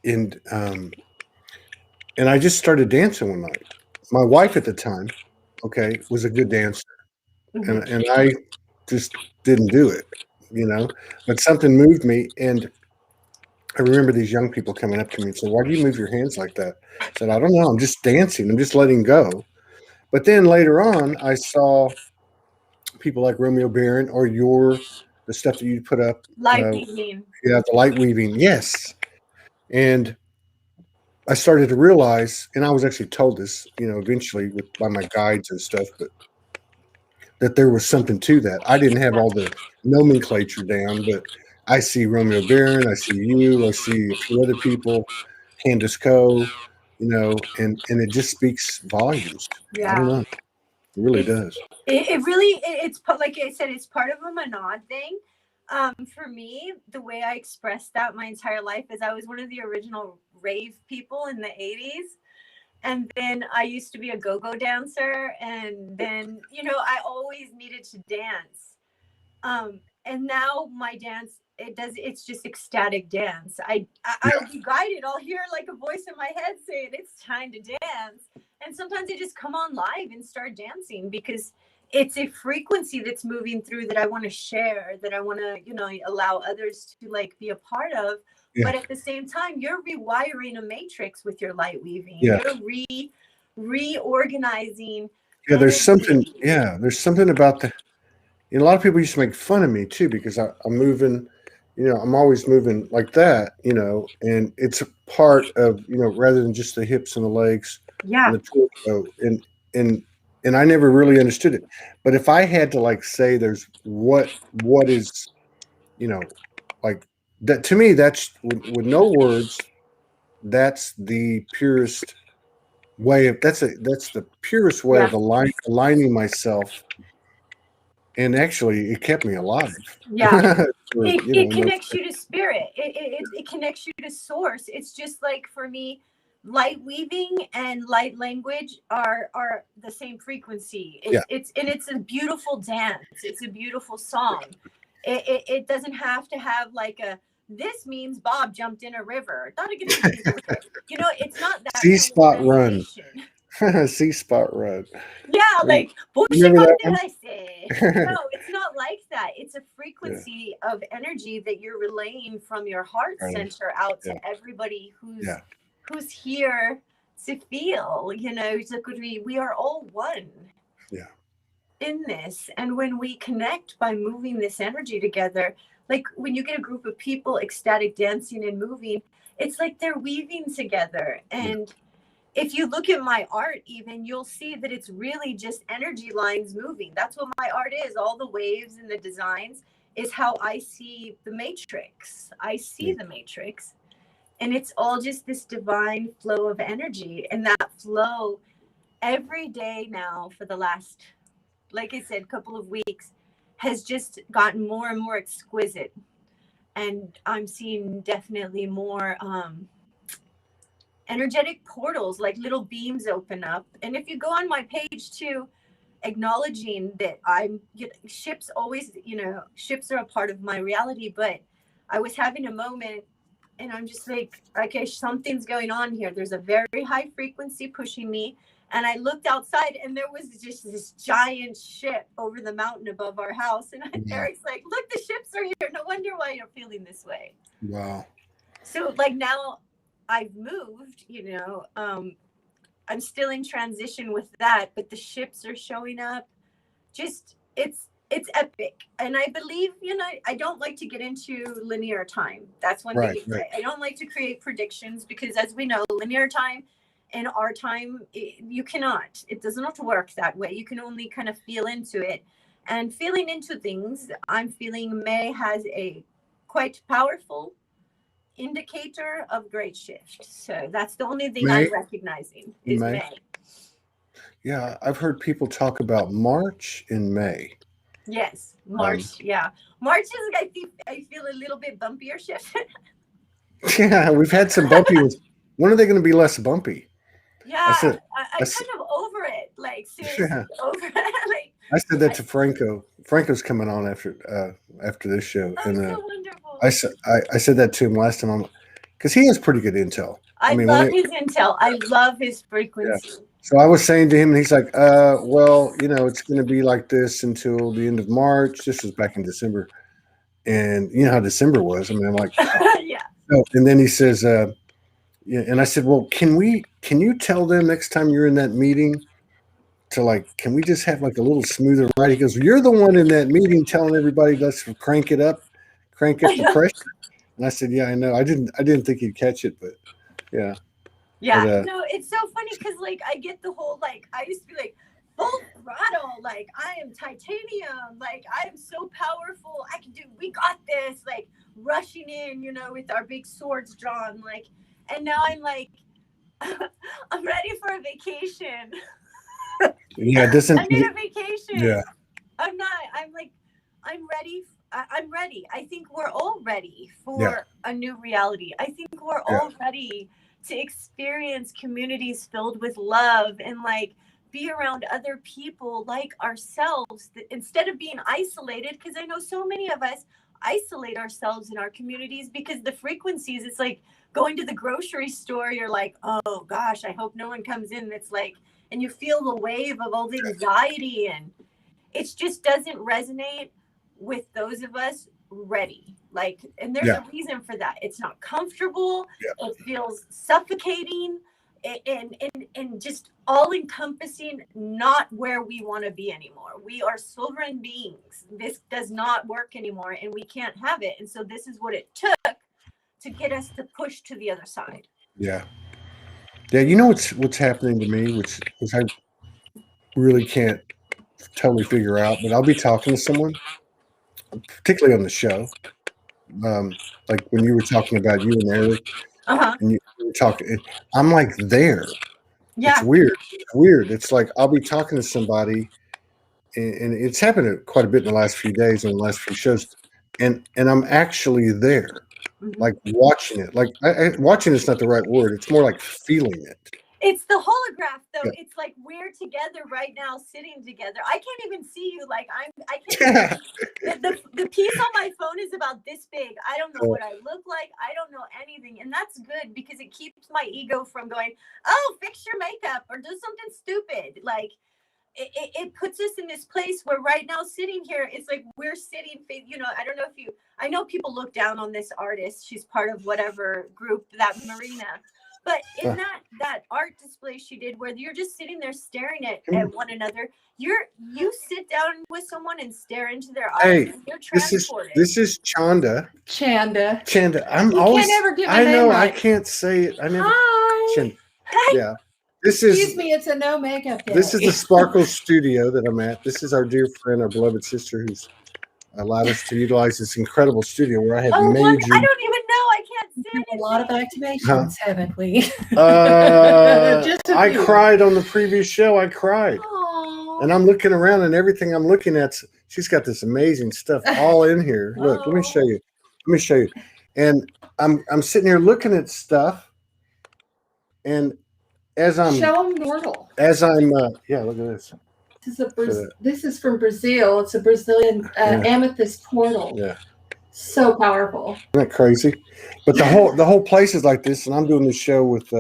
and and I just started dancing one night. My wife at the time, okay, was a good dancer, Mhm. and I just didn't do it, but something moved me, and I remember these young people coming up to me and saying, "Why do you move your hands like that?" I said, "I don't know. I'm just dancing. I'm just letting go." But then later on, I saw people like Romeo Barron or the stuff that you put up. Light Uh, evening. yeah, the light weaving. Yes. And I started to realize, and I was actually told this, eventually by my guides and stuff, but that there was something to that. I didn't have all the nomenclature down, but I see Romeo Barron, I see you, I see a few other people, Candace Coe, and it just speaks volumes. I don't Yeah. know. It really It's does. it really like I said, it's part of a Menard thing. For me, the way I expressed that my entire life is I was one of the original rave people in the 80s. And then I used to be a go-go dancer. And then, I always needed to dance. And now my dance, it's just ecstatic dance. Yeah. I'll be guided. I'll hear like a voice in my head saying it's time to dance. And sometimes I just come on live and start dancing because it's a frequency that's moving through that I want to share, that I want to, allow others to like be a part of. Yeah. But at the same time, you're rewiring a matrix with your light weaving. Yeah. You're reorganizing Yeah. energy. There's something about a lot of people used to make fun of me too because I'm moving, I'm always moving like that, and it's a part of, rather than just the hips and the legs and Yeah. the torso, and and I never really understood it. But if I had to like say there's what is, you know, like that to me, that's with no words, that's the purest that's the purest way Yeah. of aligning myself, and actually it kept me alive. Yeah. For, It connects you to spirit. It connects you to source. It's just like for me, light weaving and light language are the same frequency. yeah. It's a beautiful dance. It's a beautiful song. It doesn't have to have like a this means Bob jumped in a river. It's not that C kind of spot run. translation. C spot run. Yeah, like Remember that did one? I say? No, it's not like that. It's a Yeah. frequency of energy that you're relaying from your heart Right. center out Yeah. to everybody Yeah. who's here to feel. It's like we are all one. Yeah. In this, and when we connect by moving this energy together, like when you get a group of people ecstatic dancing and moving, it's like they're weaving together. And if you look at my art, even you'll see that it's really just energy lines moving. That's what my art is. All the waves and the designs is how I see the matrix. I see the matrix, and it's all just this divine flow of energy. And that flow every day now for the last, like I said, couple of weeks has just gotten more and more exquisite. And I'm seeing definitely more energetic portals, like little beams open up. And if you go on my page too, acknowledging that ships always, ships are a part of my reality. But I was having a moment and I'm just like, okay, something's going on here. There's a very high frequency pushing me. And I looked outside, and there was just this giant ship over the mountain above our house. And Eric's like, look, the ships are here. No wonder why you're feeling this way. Wow. So like now I've moved, I'm still in transition with that, but the ships are showing up. Just it's epic. And I believe, I don't like to get into linear time. That's one thing. Right. I don't like to create predictions because, as we know, linear time and our time, you cannot. It does not work that way. You can only kind of feel into it. And feeling into things, I'm feeling May has a quite powerful indicator of great shift. So that's the only thing I'm recognizing is May. Yeah, I've heard people talk about March and May. Yes, March. Yeah, March is I feel a little bit bumpier shift. Yeah, we've had some bumpy ones. When are they going to be less bumpy? Yeah, I'm kind of over it. Like seriously, over it. Like I said that to Franco. Franco's coming on after this show, and so wonderful. I said that to him last time, because he has pretty good intel. I love his intel. I love his frequency. Yeah. So I was saying to him, and he's like, well, it's going to be like this until the end of March. This was back in December, and you know how December was. I mean, I'm like, yeah. So, and then he says, yeah, and I said, well, can you tell them next time you're in that meeting to can we just have a little smoother ride? He goes, you're the one in that meeting telling everybody let's crank up the pressure. And I said, yeah, I know. I didn't think he'd catch it, but yeah. Yeah, but, no, it's so funny because I get the whole I used to be full throttle, I am titanium, I am so powerful, we got this, rushing in, with our big swords drawn, and now I'm I'm ready for a vacation. Yeah, it doesn't. I need a vacation. Yeah. I'm not. I'm ready. I'm ready. I think we're all ready for a new reality. I think we're all ready to experience communities filled with love and be around other people like ourselves instead of being isolated. Because I know so many of us isolate ourselves in our communities because the frequencies, it's going to the grocery store. You're oh gosh, I hope no one comes in. That's and you feel the wave of all the anxiety, and it just doesn't resonate with those of us ready. And there's a reason for that. It's not comfortable. It feels suffocating and just all encompassing, not where we want to be anymore. We are sovereign beings. This does not work anymore, and we can't have it. And so this is what it took to get us to push to the other side. Yeah. Yeah, you know what's happening to me, which I really can't totally figure out, but I'll be talking to someone, particularly on the show, like when you were talking about you and Eric, and you were talking, I'm there. Yeah. It's weird. It's weird. It's I'll be talking to somebody, and it's happened quite a bit in the last few days and the last few shows, and I'm actually there. Watching it, watching is not the right word. It's more feeling it. It's the holograph, though. Yeah. It's we're together right now, sitting together. I can't even see you. I can't. The piece on my phone is about this big. I don't know what I look like. I don't know anything, and that's good because it keeps my ego from going, oh, fix your makeup or do something stupid. It puts us in this place where right now sitting here, it's we're sitting, I don't know if I know people look down on this artist. She's part of whatever group, that Marina. But in that art display she did where you're just sitting there staring at one another, you sit down with someone and stare into their eyes. Hey, and you're transported. This is Chanda. Chanda. I'm you always. Can't ever get my I name know. right. I can't say it. I never. Hi. Chanda. Yeah. Excuse me, it's a no makeup day. This is the Sparkle Studio that I'm at. This is our dear friend, our beloved sister, who's allowed us to utilize this incredible studio where I have made you. I don't even know. I can't see anything. A lot of activations, haven't we? Just I cried on the previous show. I cried. Aww. And I'm looking around, and everything I'm looking at, she's got this amazing stuff all in here. Look, let me show you. And I'm sitting here looking at stuff, and as I'm show them normal. As I'm look at this. This is from Brazil. It's a Brazilian amethyst portal. Yeah. So powerful. Isn't that crazy? But the whole place is like this, and I'm doing this show with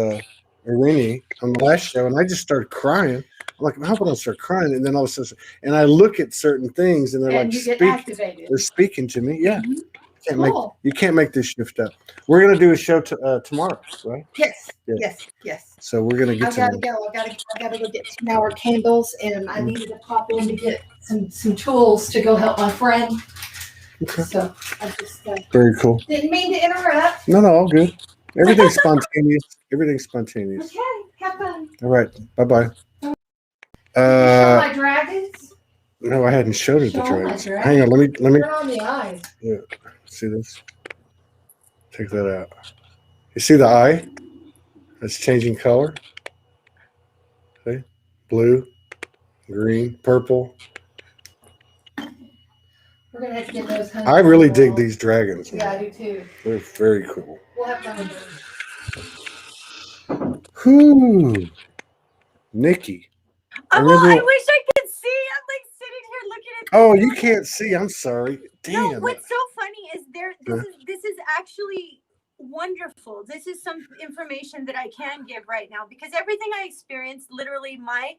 Irene on the last show, and I just started crying. I'm like, I hope I don't start crying, and then all of a sudden, and I look at certain things, and they're And like, you get activated. they're speaking to me. Yeah, Cool. you can't make this shift up. We're gonna do a show tomorrow, right? Yes. Yeah. Yes. So we're gonna get. I gotta go. I gotta go get 2-hour candles, and I needed to pop in to get some tools to go help my friend. Okay. So I just Very cool. didn't mean to interrupt. No, all good. Everything's spontaneous. Everything's spontaneous. Okay, have fun. All right. Bye-bye. Did you show my dragons? No, I hadn't showed it the Show my dragons. dragons. Hang on, let me Turn on the eyes. see this. Take that out. You see the eye? It's changing color. See? Blue, green, purple. We're gonna have to get those. I really dig these dragons. Yeah, I do too. They're very cool. We'll have fun with them. Whoo, Nikki. I wish I could see. I'm like sitting here looking at. Oh, you can't see. I'm sorry. Damn. No, what's so funny is this is actually wonderful. This is some information that I can give right now, because everything I experience, literally my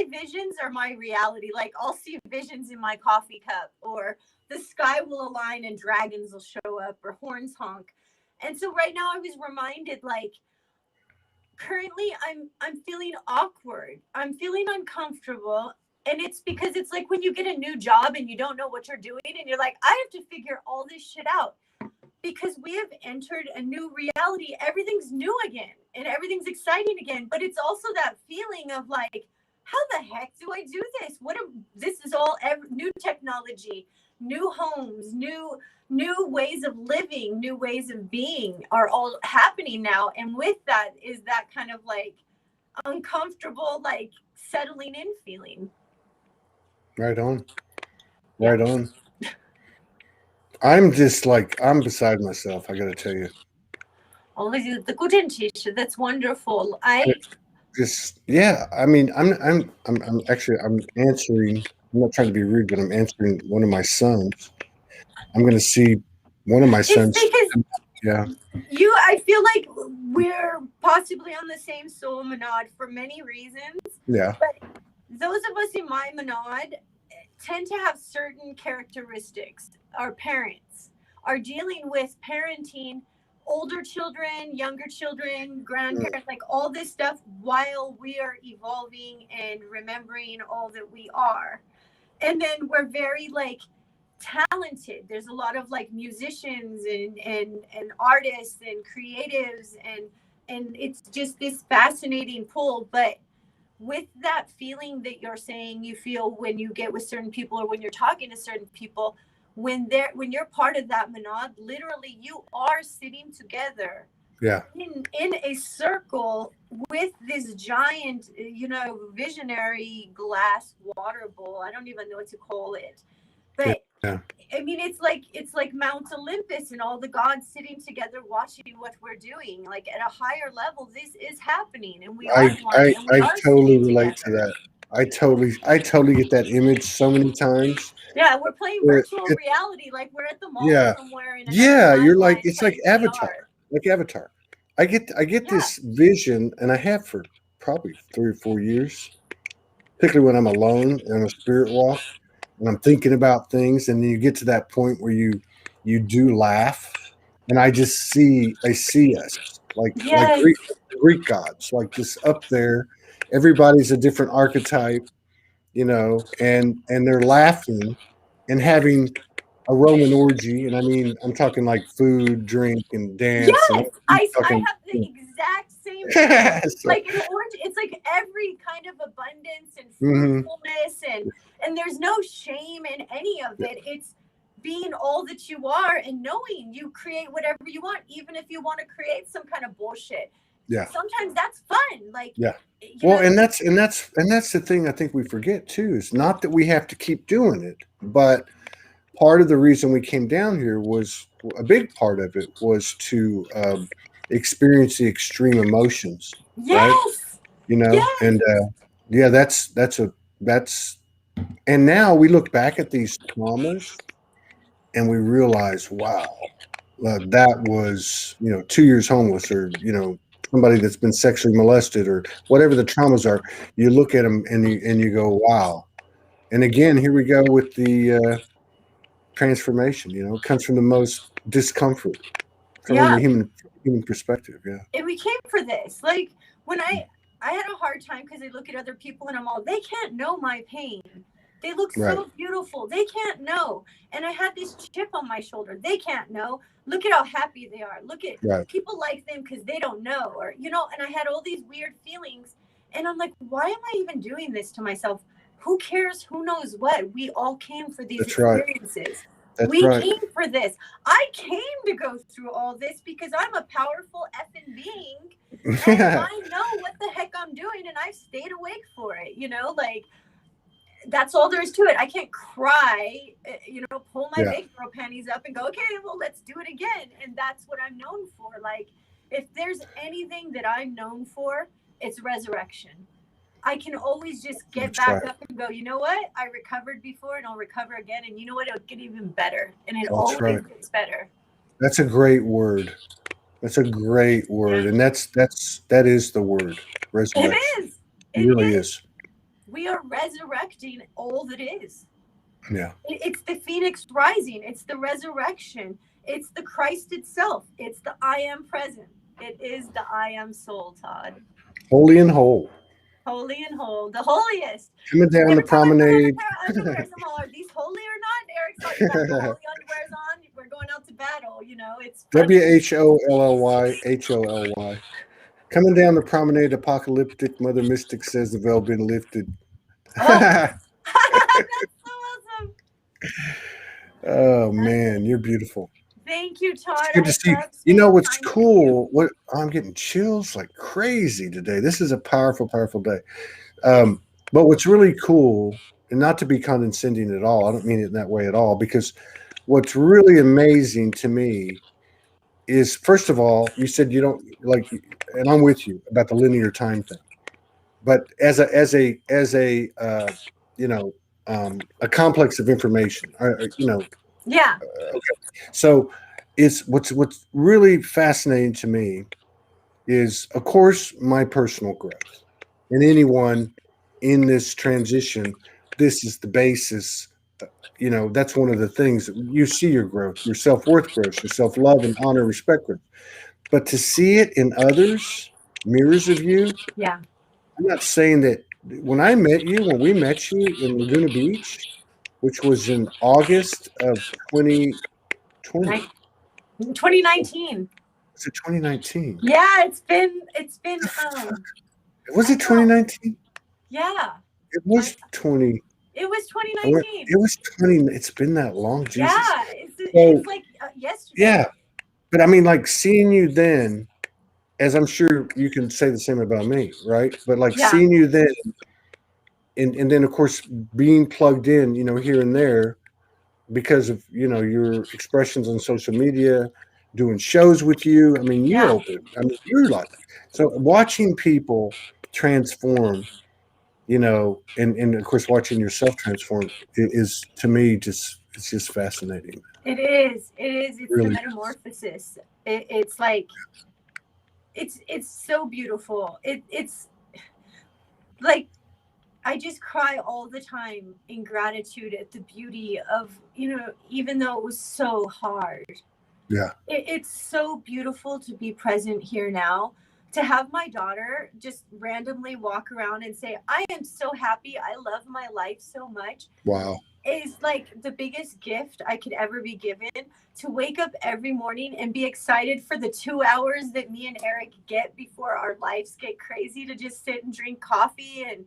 visions are my reality. Like, I'll see visions in my coffee cup, or the sky will align and dragons will show up, or horns honk. And so right now I was reminded, like, currently I'm feeling awkward. I'm feeling uncomfortable. And it's because it's like when you get a new job and you don't know what you're doing, and you're like, I have to figure all this shit out, because we have entered a new reality. Everything's new again and everything's exciting again. But it's also that feeling of like, how the heck do I do this? This is all new technology, new homes, new ways of living, new ways of being are all happening now. And with that is that kind of like uncomfortable, like settling in feeling. Right on. Right on. I'm just like, I'm beside myself, I gotta tell you. Always the good intention. That's wonderful. Yeah. I mean, I'm answering. I'm not trying to be rude, but I'm answering one of my sons. I'm gonna see one of my sons. Yeah. I feel like we're possibly on the same soul, Menard, for many reasons. Yeah. But those of us in my Menard tend to have certain characteristics. Our parents are dealing with parenting older children, younger children, grandparents, like all this stuff, while we are evolving and remembering all that we are. And then we're very like talented. There's a lot of like musicians and artists and creatives, and it's just this fascinating pull. But with that feeling that you're saying you feel when you get with certain people, or when you're talking to certain people, when you're part of that Menard, literally you are sitting together, in a circle with this giant, visionary glass water bowl. I don't even know what to call it, but I mean, it's like Mount Olympus and all the gods sitting together watching what we're doing. Like at a higher level, this is happening, and I totally relate to that. I totally get that image so many times. Yeah, we're playing virtual reality, like we're at the mall somewhere. You're like, it's like Avatar, I get this vision, and I have for probably 3 or 4 years, particularly when I'm alone in a spirit walk, and I'm thinking about things, and then you get to that point where you do laugh, and I see us like Greek gods, like just up there. Everybody's a different archetype, and they're laughing and having a Roman orgy. And I mean, I'm talking like food, drink, and dance. Yes, I have the exact same. Like an orange, it's like every kind of abundance and fruitfulness, and there's no shame in any of it. It's being all that you are and knowing you create whatever you want, even if you want to create some kind of bullshit. Yeah. Sometimes that's fun. Like, well, and that's the thing I think we forget too. Is not that we have to keep doing it, but part of the reason we came down here was a big part of it was to experience the extreme emotions. Yes. Right? And that's and now we look back at these traumas, and we realize, wow, that was, 2 years homeless, or, somebody that's been sexually molested, or whatever the traumas are. You look at them and you go, wow. And again, here we go with the transformation. It comes from the most discomfort from Yeah. the human perspective. Yeah. And we came for this. Like when I had a hard time because I look at other people and I'm all, they can't know my pain. They look so Right. beautiful. They can't know. And I had this chip on my shoulder. They can't know. Look at how happy they are. Look at Right. people like them because they don't know. Or, and I had all these weird feelings. And I'm like, why am I even doing this to myself? Who cares? Who knows what? We all came for these That's right. experiences. That's We right. came for this. I came to go through all this because I'm a powerful effing being. And I know what the heck I'm doing, and I've stayed awake for it. Like, that's all there is to it. I can't cry, pull my Yeah. big girl panties up and go, okay, well, let's do it again. And that's what I'm known for. Like, if there's anything that I'm known for, it's resurrection. I can always just get That's back right. up and go, you know what? I recovered before and I'll recover again. And you know what? It'll get even better. And it That's always right. gets better. That's a great word. That's a great word. Yeah. And that is the word. Resurrection. It is. It really is. We are resurrecting all that is. Yeah. It's the phoenix rising. It's the resurrection. It's the Christ itself. It's the I am present. It is the I am soul, Todd. Holy and whole. Holy and whole. The holiest. Coming down the promenade. Underwear, are these holy or not? Eric's like, you got the holy underwears on. We're going out to battle. It's WHOLLY. Coming down the promenade, apocalyptic. Mother Mystic says the veil been lifted. Oh, that's so awesome. Oh man, you're beautiful. Thank you, Todd. It's good to see. What's cool? What I'm getting chills like crazy today. This is a powerful, powerful day. But what's really cool, and not to be condescending at all, I don't mean it in that way at all, because what's really amazing to me is, first of all, you said you don't like, and I'm with you about the linear time thing. But as a complex of information, Yeah. Okay. So it's what's really fascinating to me is, of course, my personal growth. And anyone in this transition, this is the basis. That's one of the things that you see your growth, your self-worth grows, your self-love and honor, respect grows. But to see it in others, mirrors of you. Yeah. I'm not saying that when we met you in Laguna Beach, which was in August of 2020. 2019. Was it 2019? Yeah, it's been Was it 2019? Yeah. It was 20. It was 2019. It was 20. It's been that long, Jesus. Yeah, it's like yesterday. Yeah, but I mean, like, seeing you then, as I'm sure you can say the same about me, right? But like, seeing you then, and then of course being plugged in, here and there, because of your expressions on social media, doing shows with you. I mean, you're like, so watching people transform, and of course watching yourself transform is, to me, it's just fascinating. It is. It's really the metamorphosis. It's like, it's so beautiful. It's like, I just cry all the time in gratitude at the beauty of, even though it was so hard. Yeah. It's so beautiful to be present here now, to have my daughter just randomly walk around and say, I am so happy. I love my life so much. Wow. Is like the biggest gift I could ever be given, to wake up every morning and be excited for the 2 hours that me and Eric get before our lives get crazy, to just sit and drink coffee and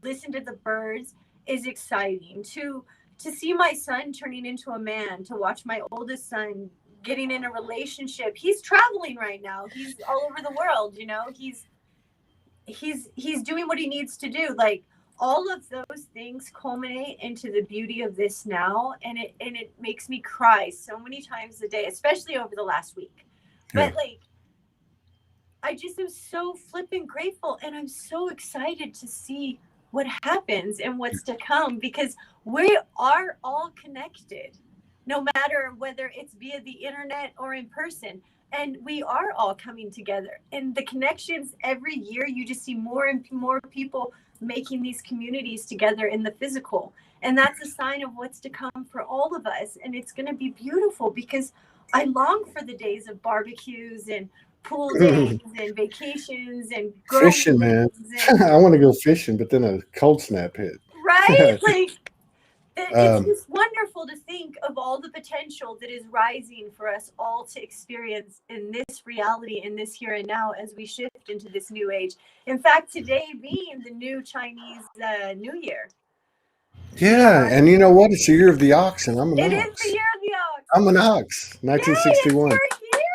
listen to the birds is exciting. To see my son turning into a man, to watch my oldest son getting in a relationship. He's traveling right now. He's all over the world, he's doing what he needs to do. Like, all of those things culminate into the beauty of this now, and it makes me cry so many times a day, especially over the last week. Yeah. But like, I just am so flipping grateful, and I'm so excited to see what happens and what's to come, because we are all connected. no matter whether it's via the internet or in person. And we are all coming together. And the connections every year, you just see more and more people making these communities together in the physical. And that's a sign of what's to come for all of us. And it's going to be beautiful, because I long for the days of barbecues and pool days and vacations and Fishing, man. I want to go fishing, but then a cold snap hit. Right? Like, it's just wonderful to think of all the potential that is rising for us all to experience in this reality, in this here and now, as we shift into this new age. In fact, today being the new Chinese New Year. Yeah, and you know what? It's the year of the ox, and I'm an ox. It is the year of the ox. I'm an ox. 1961. Yay, it's your year.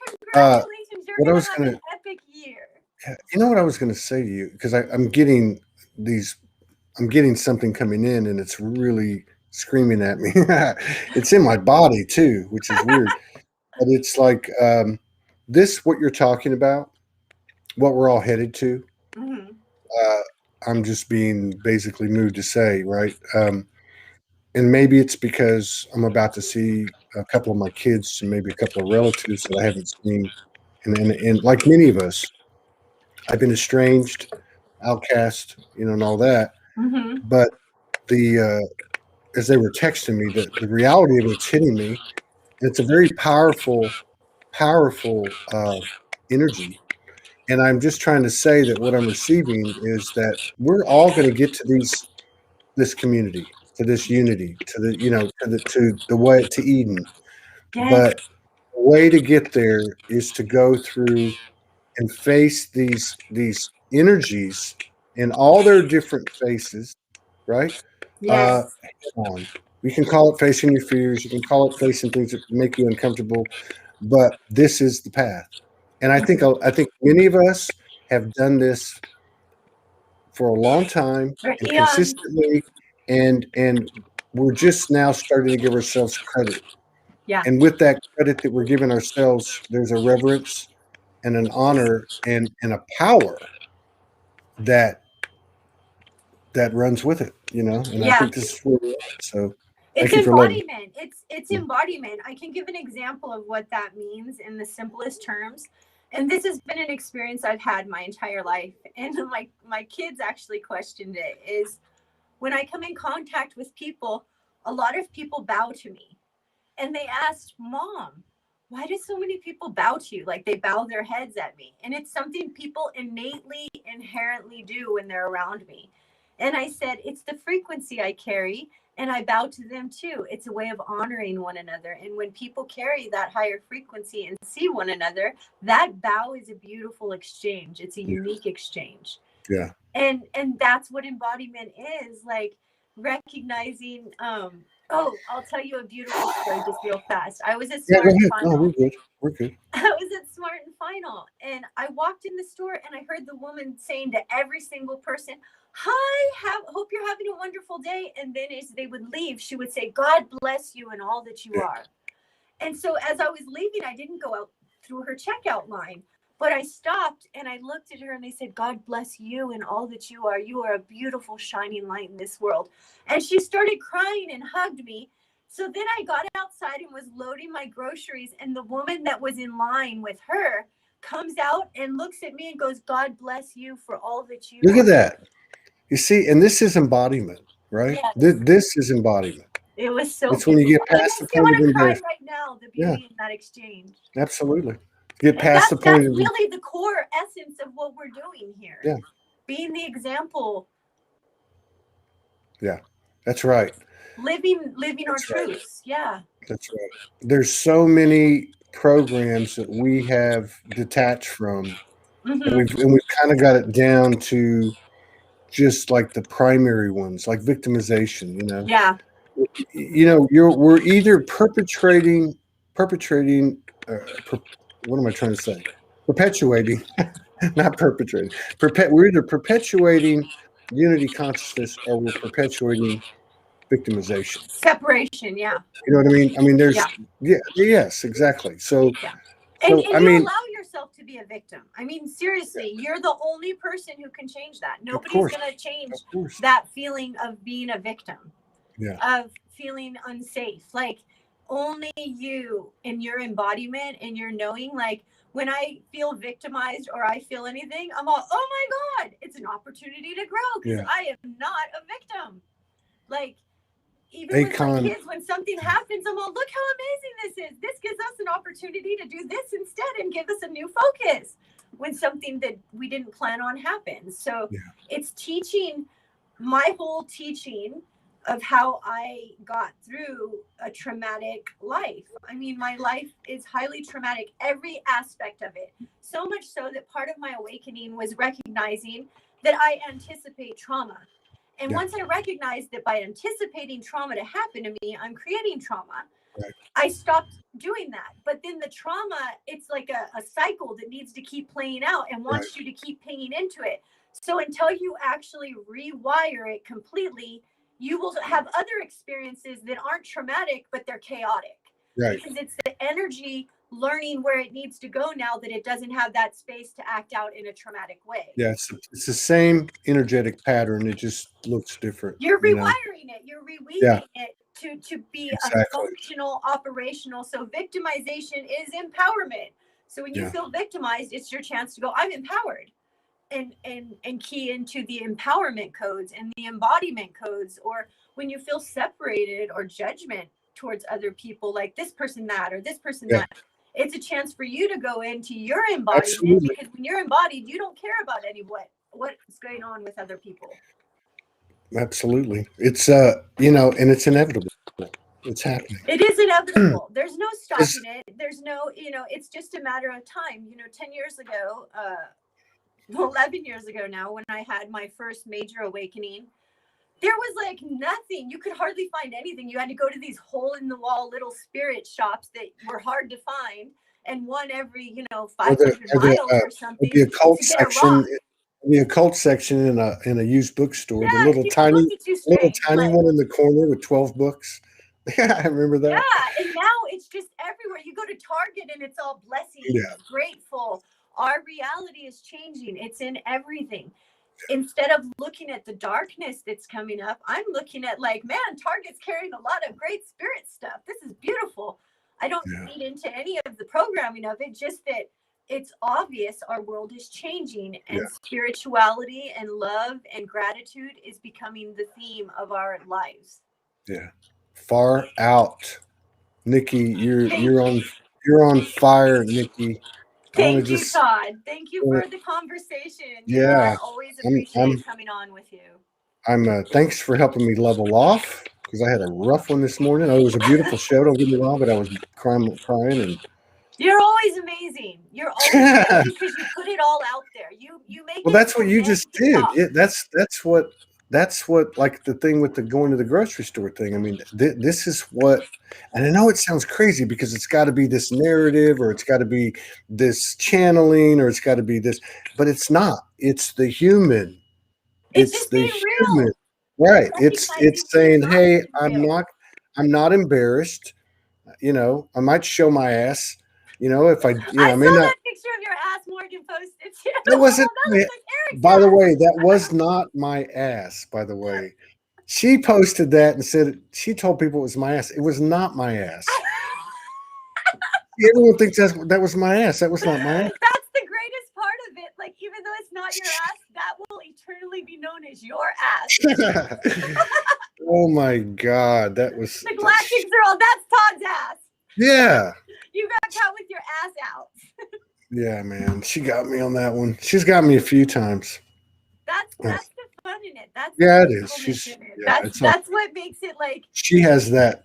Congratulations! You're going to have an epic year. You know what I was going to say to you, because I'm getting something coming in, and it's really screaming at me. It's in my body too, which is weird. But it's like what you're talking about, what we're all headed to. Mm-hmm. I'm just being basically moved to say, right? And maybe it's because I'm about to see a couple of my kids and maybe a couple of relatives that I haven't seen. And like many of us, I've been estranged, outcast, and all that. Mm-hmm. But as they were texting me, the reality of it's hitting me. And it's a very powerful energy. And I'm just trying to say that what I'm receiving is that we're all going to get to this community, to this unity, to the way to Eden. Yes. But the way to get there is to go through and face these energies in all their different faces, right? Yes. You can call it facing your fears. You can call it facing things that make you uncomfortable, but this is the path. And I think many of us have done this for a long time and consistently, and we're just now starting to give ourselves credit. Yeah. And with that credit that we're giving ourselves, there's a reverence and an honor and a power that runs with it, And I think this is where we're at. So it's embodiment. It's embodiment. I can give an example of what that means in the simplest terms. And this has been an experience I've had my entire life. And my kids actually questioned it, is when I come in contact with people, a lot of people bow to me. And they asked, Mom, why do so many people bow to you? Like, they bow their heads at me. And it's something people inherently do when they're around me. And I said, it's the frequency I carry, and I bow to them too. It's a way of honoring one another. And when people carry that higher frequency and see one another, that bow is a beautiful exchange. It's a unique exchange. Yeah. And that's what embodiment is, like recognizing, I'll tell you a beautiful story just real fast. I was at Smart and Final. No, we're good. I was at Smart and Final, and I walked in the store, and I heard the woman saying to every single person, "Hi, hope you're having a wonderful day." And then as they would leave, she would say, "God bless you and all that you are." And so as I was leaving, I didn't go out through her checkout line, but I stopped and I looked at her, and I said, "God bless you and all that you are. You are a beautiful shining light in this world." And she started crying and hugged me. So then I got outside and was loading my groceries, and the woman that was in line with her comes out and looks at me and goes, "God bless you for all that you Look are." at that. You see, and this is embodiment, right? Yes. This is embodiment. It was so It's when you get past the point of embarrassment. I want to cry right now, the beauty in that exchange. Absolutely. Get past the point of really the core essence of what we're doing here. Yeah. Being the example. Yeah. That's right. Living our truths. Yeah. That's right. There's so many programs that we have detached from, and we've kind of got it down to just like the primary ones, like victimization. Yeah. We're either perpetrating. What am I trying to say? Perpetuating, not perpetrating. We're either perpetuating unity consciousness or we're perpetuating victimization. Separation, yeah. You know what I mean? There's yes, exactly. So, and you allow yourself to be a victim. I mean, seriously, you're the only person who can change that. Nobody's going to change that feeling of being a victim. Yeah. Of feeling unsafe. Like, only you in your embodiment and your knowing. Like when I feel victimized or I feel anything, I'm all, oh my God, it's an opportunity to grow because Yeah. I am not a victim. Like even with my Akon. kids, when something happens, I'm all, look how amazing this is. This gives us an opportunity to do this instead and give us a new focus when something that we didn't plan on happens. So Yeah. it's teaching, my whole teaching of how I got through a traumatic life. I mean, my life is highly traumatic, every aspect of it. So much so that part of my awakening was recognizing that I anticipate trauma. And Yeah. once I recognized that by anticipating trauma to happen to me, I'm creating trauma, Right. I stopped doing that. But then the trauma, it's like a cycle that needs to keep playing out and wants you to keep paying into it. So until you actually rewire it completely, you will have other experiences that aren't traumatic, but they're chaotic. Right. Because it's the energy learning where it needs to go now that it doesn't have that space to act out in a traumatic way. Yeah, it's the same energetic pattern. It just looks different. You're you know? rewiring it. You're reweaving it to be Exactly. a functional, operational. So victimization is empowerment. So when you feel victimized, it's your chance to go, I'm empowered. And key into the empowerment codes and the embodiment codes. Or when you feel separated or judgment towards other people, like this person that or this person that, it's a chance for you to go into your embodiment. Absolutely. Because when you're embodied, you don't care about what's going on with other people. Absolutely. It's and it's inevitable. It's happening. It is inevitable. There's no stopping it. There's no, it's just a matter of time. 10 years ago, 11 years ago now, when I had my first major awakening, there was like nothing. You could hardly find anything. You had to go to these hole-in-the-wall little spirit shops that were hard to find, and one every 500 miles or something. The occult section. The occult section in a used bookstore. The little tiny one in the corner with 12 books. Yeah, I remember that. Yeah, and now it's just everywhere. You go to Target and it's all blessing, grateful. Our reality is changing. It's in everything. Instead of looking at the darkness that's coming up, I'm looking at like, man, Target's carrying a lot of great spirit stuff. This is beautiful. I don't feed into any of the programming of it, just that it's obvious our world is changing, and spirituality and love and gratitude is becoming the theme of our lives. Yeah. Far out. Nikki, you're on fire, Nikki. Thank you, Todd. Thank you for the conversation. I always appreciate coming on with you. Thanks for helping me level off, because I had a rough one this morning. It was a beautiful show, don't get me wrong, but I was crying and you're always amazing. You're always amazing because you put it all out there. You make well, that's what you just did. That's what like the thing with the going to the grocery store thing. I mean, this is what, and I know it sounds crazy because it's got to be this narrative, or it's got to be this channeling, or it's got to be this, but it's not. It's the human. It's the human, right? It's saying, hey, I'm not embarrassed. I might show my ass. If I may not. That picture of your ass Morgan posted too. That wasn't. By the way, that was not my ass. By the way, she posted that and said she told people it was my ass. It was not my ass. Everyone thinks that was my ass. That was not my ass. That's the greatest part of it. Like, even though it's not your ass, that will eternally be known as your ass. Oh my God, that was the galactic girl. That's Todd's ass. Yeah. You got caught with your ass out. Yeah, man. She got me on that one. She's got me a few times. That's the fun in it. It is. That's what makes it like. She has that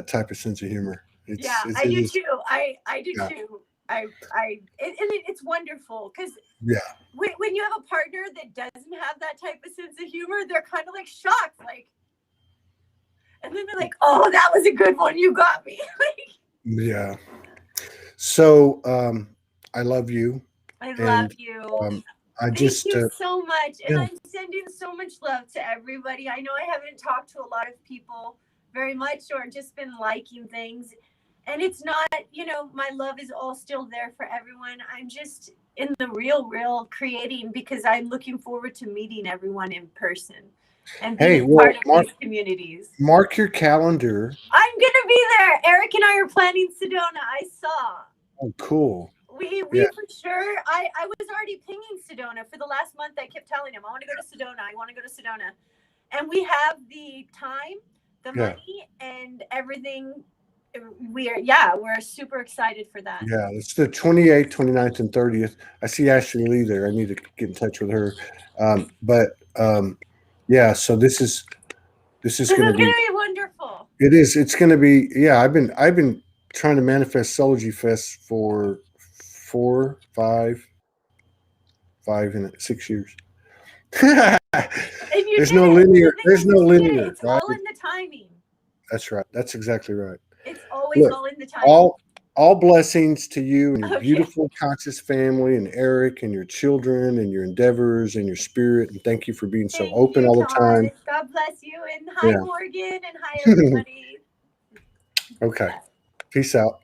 type of sense of humor. I do too. I do too. It's wonderful because when you have a partner that doesn't have that type of sense of humor, they're kind of like shocked, like, and then they're like, "Oh, that was a good one. You got me." Yeah. So, I love you. I love you. Thank you so much. And I'm sending so much love to everybody. I know I haven't talked to a lot of people very much, or just been liking things. And it's not, my love is all still there for everyone. I'm just in the real creating, because I'm looking forward to meeting everyone in person. and Hey, being well, part of these communities. Mark your calendar. I'm gonna be there. Eric and I are planning Sedona. I saw. Oh, cool. We Yeah. for sure. I was already pinging Sedona for the last month. I kept telling him I want to go to Sedona. I want to go to Sedona, and we have the time, the money, and everything. We're super excited for that. Yeah, it's the 28th, 29th, and 30th. I see Ashley Lee there. I need to get in touch with her. Yeah, so this is going to be wonderful. It is. It's going to be. Yeah, I've been trying to manifest Soulogy Fest for 5 and 6 years. There's no linear. There's no linear. It's all in the timing. That's right. That's exactly right. It's always all in the timing. All blessings to you and your beautiful conscious family, and Eric and your children and your endeavors and your spirit. And thank you for being so open all the time. God bless you. And hi, Morgan. And hi, everybody. Okay. Peace out.